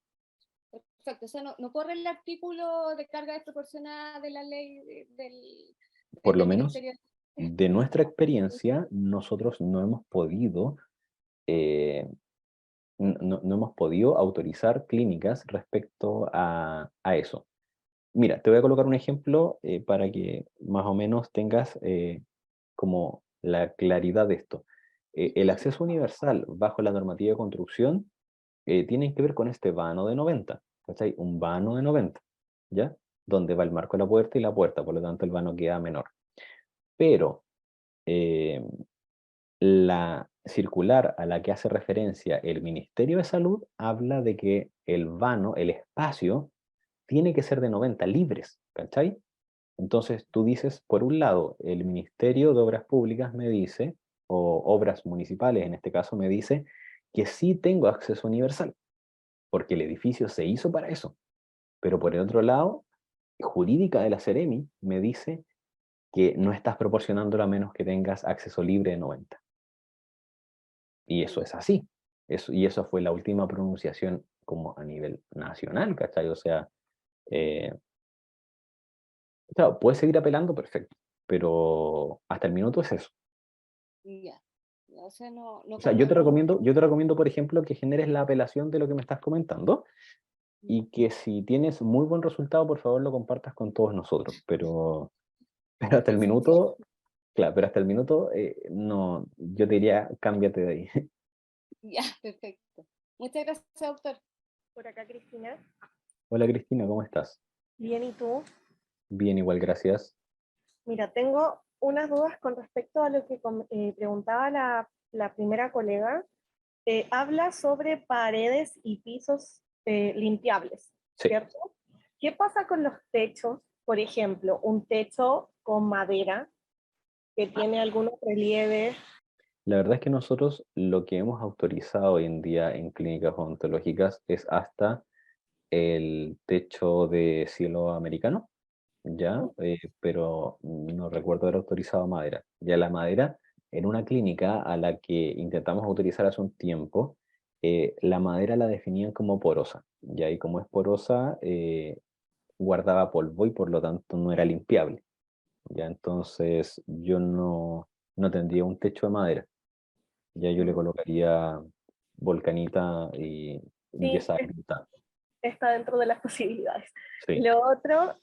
perfecto, o sea, no corre el artículo de carga desproporcionada de la ley
Por lo
del
menos
Ministerio.
de nuestra experiencia, nosotros no hemos podido, eh, no hemos podido autorizar clínicas respecto a eso. Mira, te voy a colocar un ejemplo para que más o menos tengas como la claridad de esto. El acceso universal bajo la normativa de construcción tiene que ver con este vano de 90, ¿cachai? Un vano de 90, ¿ya? Donde va el marco de la puerta y la puerta, por lo tanto el vano queda menor. Pero eh, la circular a la que hace referencia el Ministerio de Salud habla de que el vano, el espacio, tiene que ser de 90 libres, ¿cachai? Entonces tú dices, por un lado, el Ministerio de Obras Públicas me dice, o Obras Municipales en este caso me dice, que sí tengo acceso universal, porque el edificio se hizo para eso. Pero por el otro lado, jurídica de la Seremi me dice que no estás proporcionándolo a menos que tengas acceso libre de 90. Y eso es así. Y eso fue la última pronunciación como a nivel nacional, ¿cachai? O sea, eh, claro, puedes seguir apelando, perfecto, pero hasta el minuto es eso.
Ya, ya, o sea, no
O sea, yo te
corremos.
recomiendo, yo te recomiendo, por ejemplo, que generes la apelación de lo que me estás comentando y que si tienes muy buen resultado, por favor lo compartas con todos nosotros. Pero hasta el
Muchas gracias.
minuto, claro, pero hasta el minuto, no, yo te diría, cámbiate de ahí.
Ya, perfecto. Muchas gracias, doctor.
Por acá, Cristina.
Hola Cristina, ¿cómo estás?
Bien, ¿y tú?
Bien, igual, gracias.
Mira, tengo unas dudas con respecto a lo que preguntaba la primera colega. Habla sobre paredes y pisos limpiables,
Sí,
¿cierto? ¿Qué pasa con los techos? Por ejemplo, un techo con madera que tiene algunos relieves.
la verdad es que nosotros lo que hemos autorizado hoy en día en clínicas odontológicas es hasta el techo de cielo americano, ya, pero no recuerdo haber autorizado madera. Ya la madera, en una clínica a la que intentamos autorizar hace un tiempo, la madera la definían como porosa, ya, y como es porosa, guardaba polvo y por lo tanto no era limpiable, ya, entonces yo no tendría un techo de madera, ya yo le colocaría volcanita y
Sí,
yesa agrieta.
está dentro de las posibilidades.
Sí.
Lo otro,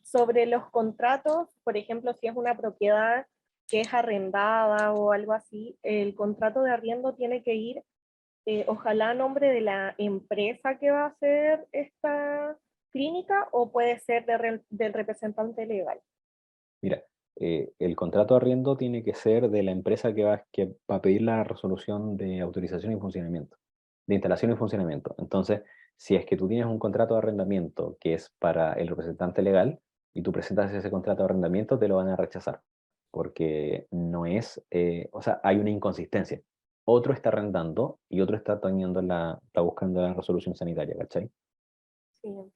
sobre los contratos, por ejemplo, si es una propiedad que es arrendada o algo así, el contrato de arriendo tiene que ir, ojalá a nombre de la empresa que va a hacer esta clínica o puede ser del representante legal.
Mira, el contrato de arriendo tiene que ser de la empresa que va a pedir la resolución de autorización y funcionamiento, de instalación y funcionamiento. Entonces, si es que tú tienes un contrato de arrendamiento que es para el representante legal y tú presentas ese contrato de arrendamiento, te lo van a rechazar, porque no es, o sea, hay una inconsistencia. Otro está arrendando y otro está buscando la resolución sanitaria, ¿cachai?
Sí, entiendo.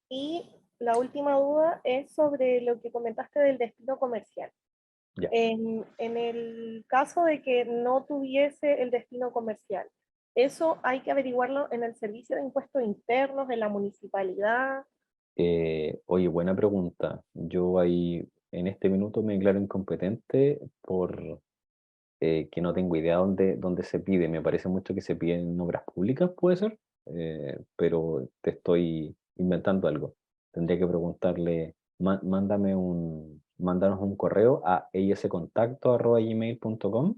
Y la última duda es sobre lo que comentaste del destino comercial.
Ya.
En el caso de que no tuviese el destino comercial, eso hay que averiguarlo en el servicio de impuestos internos, de la municipalidad.
Oye, buena pregunta. Yo ahí en este minuto me declaro incompetente por que no tengo idea dónde se pide. Me parece mucho que se pide en obras públicas, puede ser, pero te estoy inventando algo. Tendría que preguntarle, mándanos un correo a iscontacto@gmail.com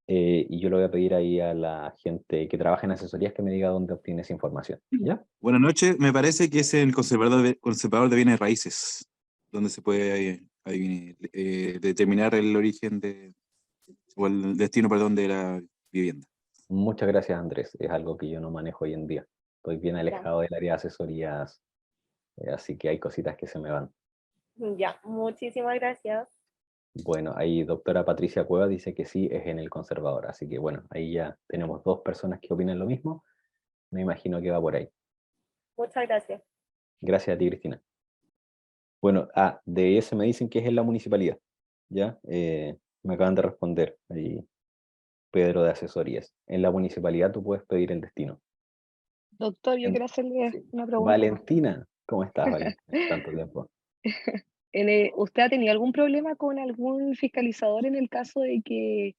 y yo le voy a pedir ahí a la gente que trabaja en asesorías que me diga dónde obtiene esa información. ¿Ya?
Buenas noches, me parece que es el conservador de bienes raíces, donde se puede determinar el origen o el destino, perdón, de la vivienda.
Muchas gracias, Andrés. Es algo que yo no manejo hoy en día. Estoy bien
Ya,
alejado del área de asesorías, así que hay cositas que se me van.
ya, muchísimas gracias.
Bueno, ahí doctora Patricia Cueva dice que sí, es en el conservador. Así que bueno, ahí ya tenemos 2 personas que opinan lo mismo. Me imagino que va por ahí.
Muchas gracias.
Gracias a ti, Cristina. Bueno, de ese me dicen que es en la municipalidad. ¿Ya? Me acaban de responder ahí Pedro de Asesorías. En la municipalidad tú puedes pedir el destino.
Doctor, yo
En-
quiero hacerle
sí.
una pregunta.
Valentina, ¿cómo estás, Valentina? Tanto tiempo.
¿Usted ha tenido algún problema con algún fiscalizador en el caso de que,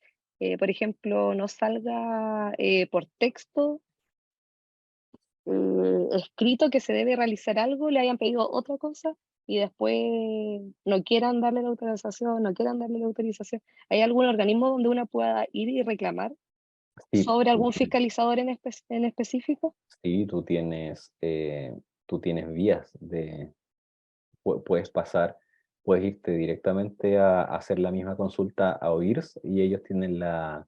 por ejemplo, no salga por texto escrito que se debe realizar algo, le hayan pedido otra cosa y después no quieran darle la autorización, no quieran darle la autorización? ¿Hay algún organismo donde uno pueda ir y reclamar
Sí,
sobre algún fiscalizador en específico?
sí, tú tienes vías puedes pasar, puedes irte directamente a hacer la misma consulta a OIRS y ellos tienen la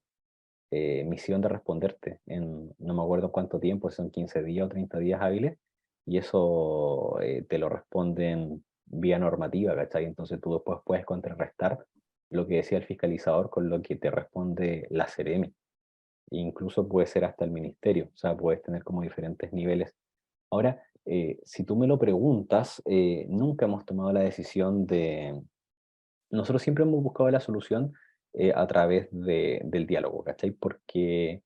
misión de responderte en, no me acuerdo cuánto tiempo, si son 15 días o 30 días hábiles, y eso te lo responden vía normativa, ¿cachai? Entonces tú después puedes contrarrestar lo que decía el fiscalizador con lo que te responde la Seremi. Incluso puede ser hasta el ministerio, o sea, puedes tener como diferentes niveles. Ahora, si tú me lo preguntas, nunca hemos tomado la decisión de... Nosotros siempre hemos buscado la solución a través del diálogo, ¿cachai? Porque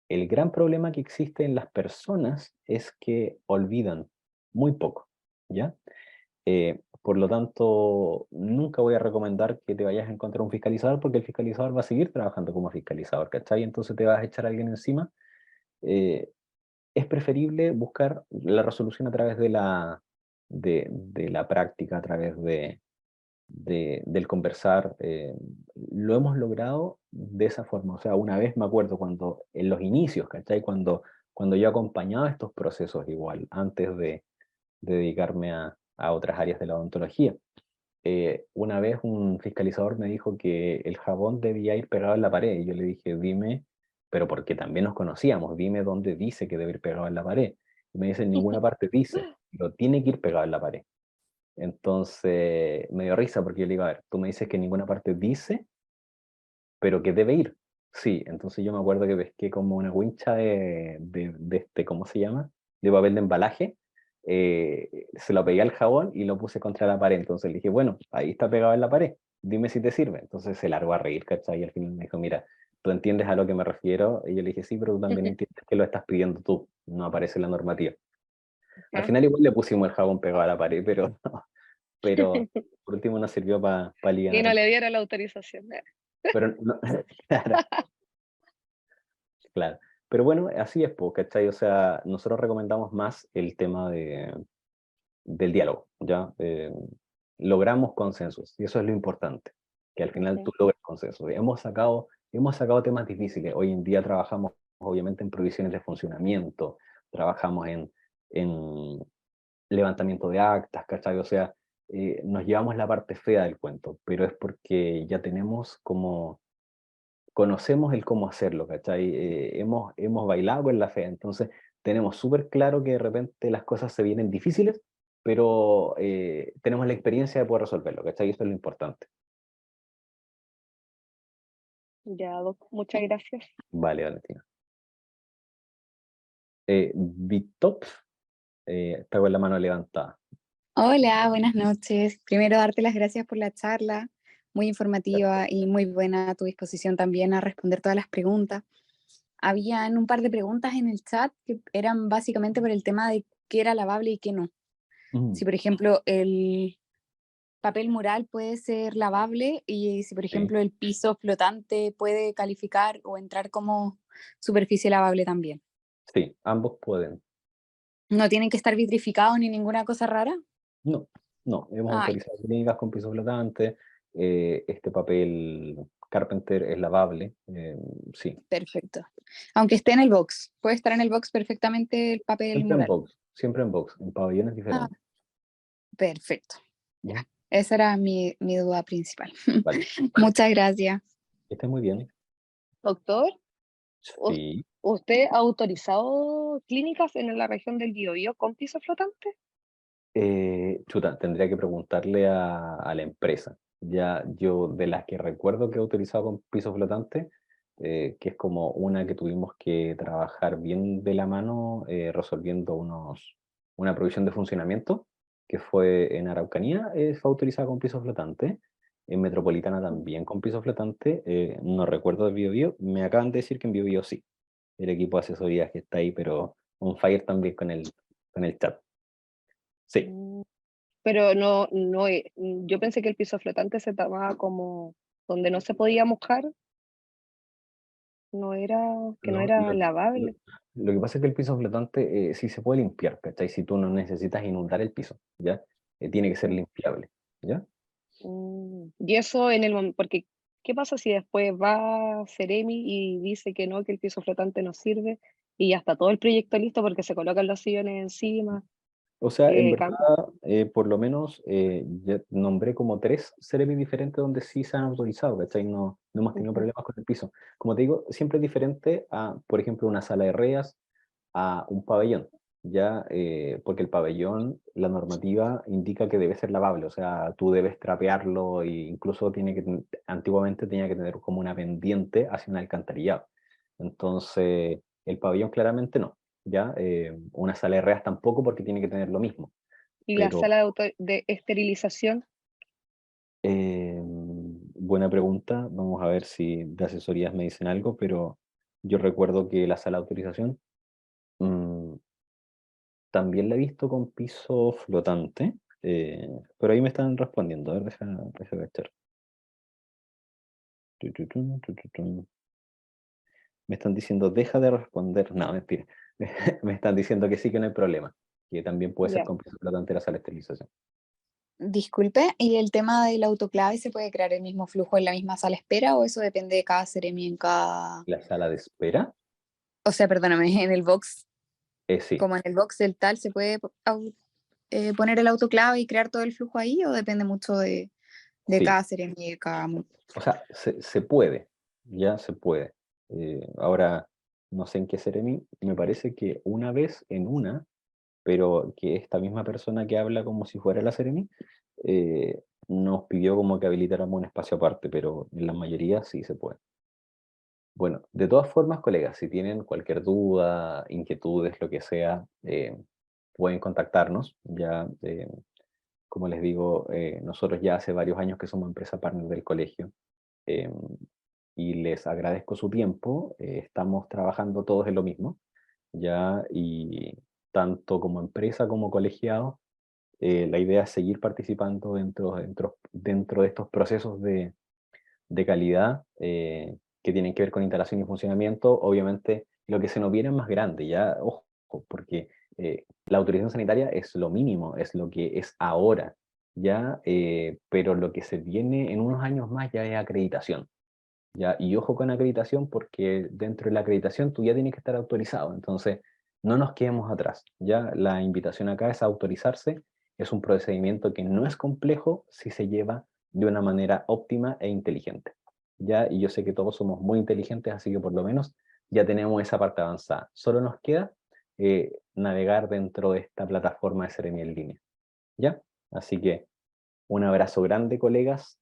el gran problema que existe en las personas es que olvidan muy poco, ¿ya? Por lo tanto, nunca voy a recomendar que te vayas a encontrar un fiscalizador porque el fiscalizador va a seguir trabajando como fiscalizador, ¿cachai? Entonces te vas a echar a alguien encima. eh, es preferible buscar la resolución a través de la práctica, a través del conversar. Lo hemos logrado de esa forma. O sea, una vez me acuerdo cuando en los inicios, ¿cachai? Cuando yo acompañaba estos procesos igual, antes de dedicarme a otras áreas de la odontología. Una vez un fiscalizador me dijo que el jabón debía ir pegado en la pared y yo le dije, dime, pero porque también nos conocíamos, dime dónde dice que debe ir pegado en la pared. Y me dice, en ninguna parte dice, pero tiene que ir pegado en la pared. Entonces me dio risa porque yo le digo, a ver, tú me dices que en ninguna parte dice, pero que debe ir. Sí, entonces yo me acuerdo que pesqué como una wincha de este, ¿cómo se llama? De papel de embalaje, se lo pegué al jabón y lo puse contra la pared. Entonces le dije, bueno, ahí está pegado en la pared, dime si te sirve. Entonces se largó a reír, ¿cachai? Y al final me dijo, mira, ¿tú entiendes a lo que me refiero? Y yo le dije, sí, pero tú también entiendes que lo estás pidiendo tú, no aparece en la normativa. Al
¿Ah?
final igual le pusimos el jabón pegado a la pared, pero por último nos sirvió para
Y
aliviar
no
un
le
poco.
dieron la autorización.
Pero no, claro, claro. Pero bueno, así es, pues, ¿cachai? O sea, nosotros recomendamos más el tema del diálogo, ¿ya? Logramos consensos, y eso es lo importante, que al final
Sí.
tú logres consensos. Hemos sacado temas difíciles. Hoy en día trabajamos, obviamente, en provisiones de funcionamiento, trabajamos en levantamiento de actas, ¿cachai? O sea, nos llevamos la parte fea del cuento, pero es porque ya tenemos como conocemos el cómo hacerlo, ¿cachai? Hemos bailado con la fe, entonces tenemos súper claro que de repente las cosas se vienen difíciles, pero tenemos la experiencia de poder resolverlo, ¿cachai? Eso es lo importante.
Ya, Doc, muchas gracias.
Vale, Valentina. Vitop está con la mano levantada.
Hola, buenas noches. Primero, darte las gracias por la charla, muy informativa y muy buena a tu disposición también a responder todas las preguntas. Habían un par de preguntas en el chat que eran básicamente por el tema de qué era lavable y qué no.
Mm,
Si, por ejemplo, el papel mural puede ser lavable y si, por
sí,
ejemplo, el piso flotante puede calificar o entrar como superficie lavable también.
sí, ambos pueden.
No tienen que estar vitrificados ni ninguna cosa rara.
No, no, hemos
Ay,
autorizado clínicas con piso flotante, este papel Carpenter es lavable, sí.
perfecto. Aunque esté en el box, puede estar en el box perfectamente el papel mural.
Siempre en box, en pabellones
Ah,
diferentes.
perfecto. Ya,
¿Ya?
esa era mi duda principal.
Vale,
Muchas gracias.
que esté muy bien.
Doctor, ¿us-
Sí,
¿usted ha autorizado clínicas en la región del Biobío con piso flotante?
Chuta, tendría que preguntarle a la empresa. Ya yo, de las que recuerdo que he utilizado con piso flotante, que es como una que tuvimos que trabajar bien de la mano, resolviendo una provisión de funcionamiento, que fue en Araucanía, fue utilizada con piso flotante. En Metropolitana también con piso flotante. No recuerdo de Biobío. Me acaban de decir que en Biobío sí. El equipo de asesoría que está ahí, pero on fire también con el chat. Sí.
Pero yo pensé que el piso flotante se tomaba como donde no se podía mojar, no era, que no
No,
era lavable.
lo que pasa es que el piso flotante sí se puede limpiar, ¿cachai? Si tú no necesitas inundar el piso, ¿ya? Tiene que ser limpiable, ¿ya?
Y eso en el momento, porque ¿qué pasa si después va Ceremi y dice que no, que el piso flotante no sirve y ya está todo el proyecto listo porque se colocan los sillones encima?
O sea, en
Cam-
verdad, por lo menos ya nombré como 3 Ceremis diferentes donde sí se han autorizado, ¿cachai? No hemos tenido
Ujú.
problemas con el piso. Como te digo, siempre es diferente a, por ejemplo, una sala de reas, a un pabellón, ¿ya? Porque el pabellón, la normativa indica que debe ser lavable, o sea, tú debes trapearlo e incluso antiguamente tenía que tener como una pendiente hacia un alcantarillado. Entonces, el pabellón claramente no, ¿ya? Una sala de reas tampoco porque tiene que tener lo mismo,
Y la
pero
sala de esterilización,
buena pregunta, vamos a ver si de asesorías me dicen algo, pero yo recuerdo que la sala de autorización mm, también la he visto con piso flotante, pero ahí me están respondiendo. A ver, deja cachar. Tututun, tututun. Me están diciendo, deja de responder. No, mentira. Me están diciendo que sí, que no hay problema. Que también puede ser
ya.
con piso flotante la sala de esterilización.
Disculpe, ¿y el tema del autoclave se puede crear el mismo flujo en la misma sala espera o eso depende de cada Ceremi en cada...
La sala de espera,
O sea, perdóname, en el box,
sí,
como en el box del tal, ¿se puede poner el autoclave y crear todo el flujo ahí o depende mucho de
sí.
cada Ceremi y de cada...
O sea, se puede, ya se puede. Ahora, no sé en qué Ceremi, me parece que una vez en una, pero que esta misma persona que habla como si fuera la Seremi, nos pidió como que habilitáramos un espacio aparte, pero en la mayoría sí se puede. Bueno, de todas formas, colegas, si tienen cualquier duda, inquietudes, lo que sea, pueden contactarnos. Ya, como les digo, nosotros ya hace varios años que somos empresa partner del colegio, eh, y les agradezco su tiempo. Estamos trabajando todos en lo mismo, ya, y tanto como empresa como colegiados, la idea es seguir participando dentro de estos procesos de calidad, que tienen que ver con instalación y funcionamiento. Obviamente, lo que se nos viene es más grande, ya, ojo, porque la autorización sanitaria es lo mínimo, es lo que es ahora, ya, pero lo que se viene en unos años más ya es acreditación. ¿Ya? Y ojo con acreditación porque dentro de la acreditación tú ya tienes que estar autorizado, entonces no nos quedemos atrás, ¿ya? La invitación acá es a autorizarse, es un procedimiento que no es complejo si se lleva de una manera óptima e inteligente, ¿ya? Y yo sé que todos somos muy inteligentes, así que por lo menos ya tenemos esa parte avanzada. Solo nos queda navegar dentro de esta plataforma de Seremi en línea, ¿ya? Así que un abrazo grande, colegas,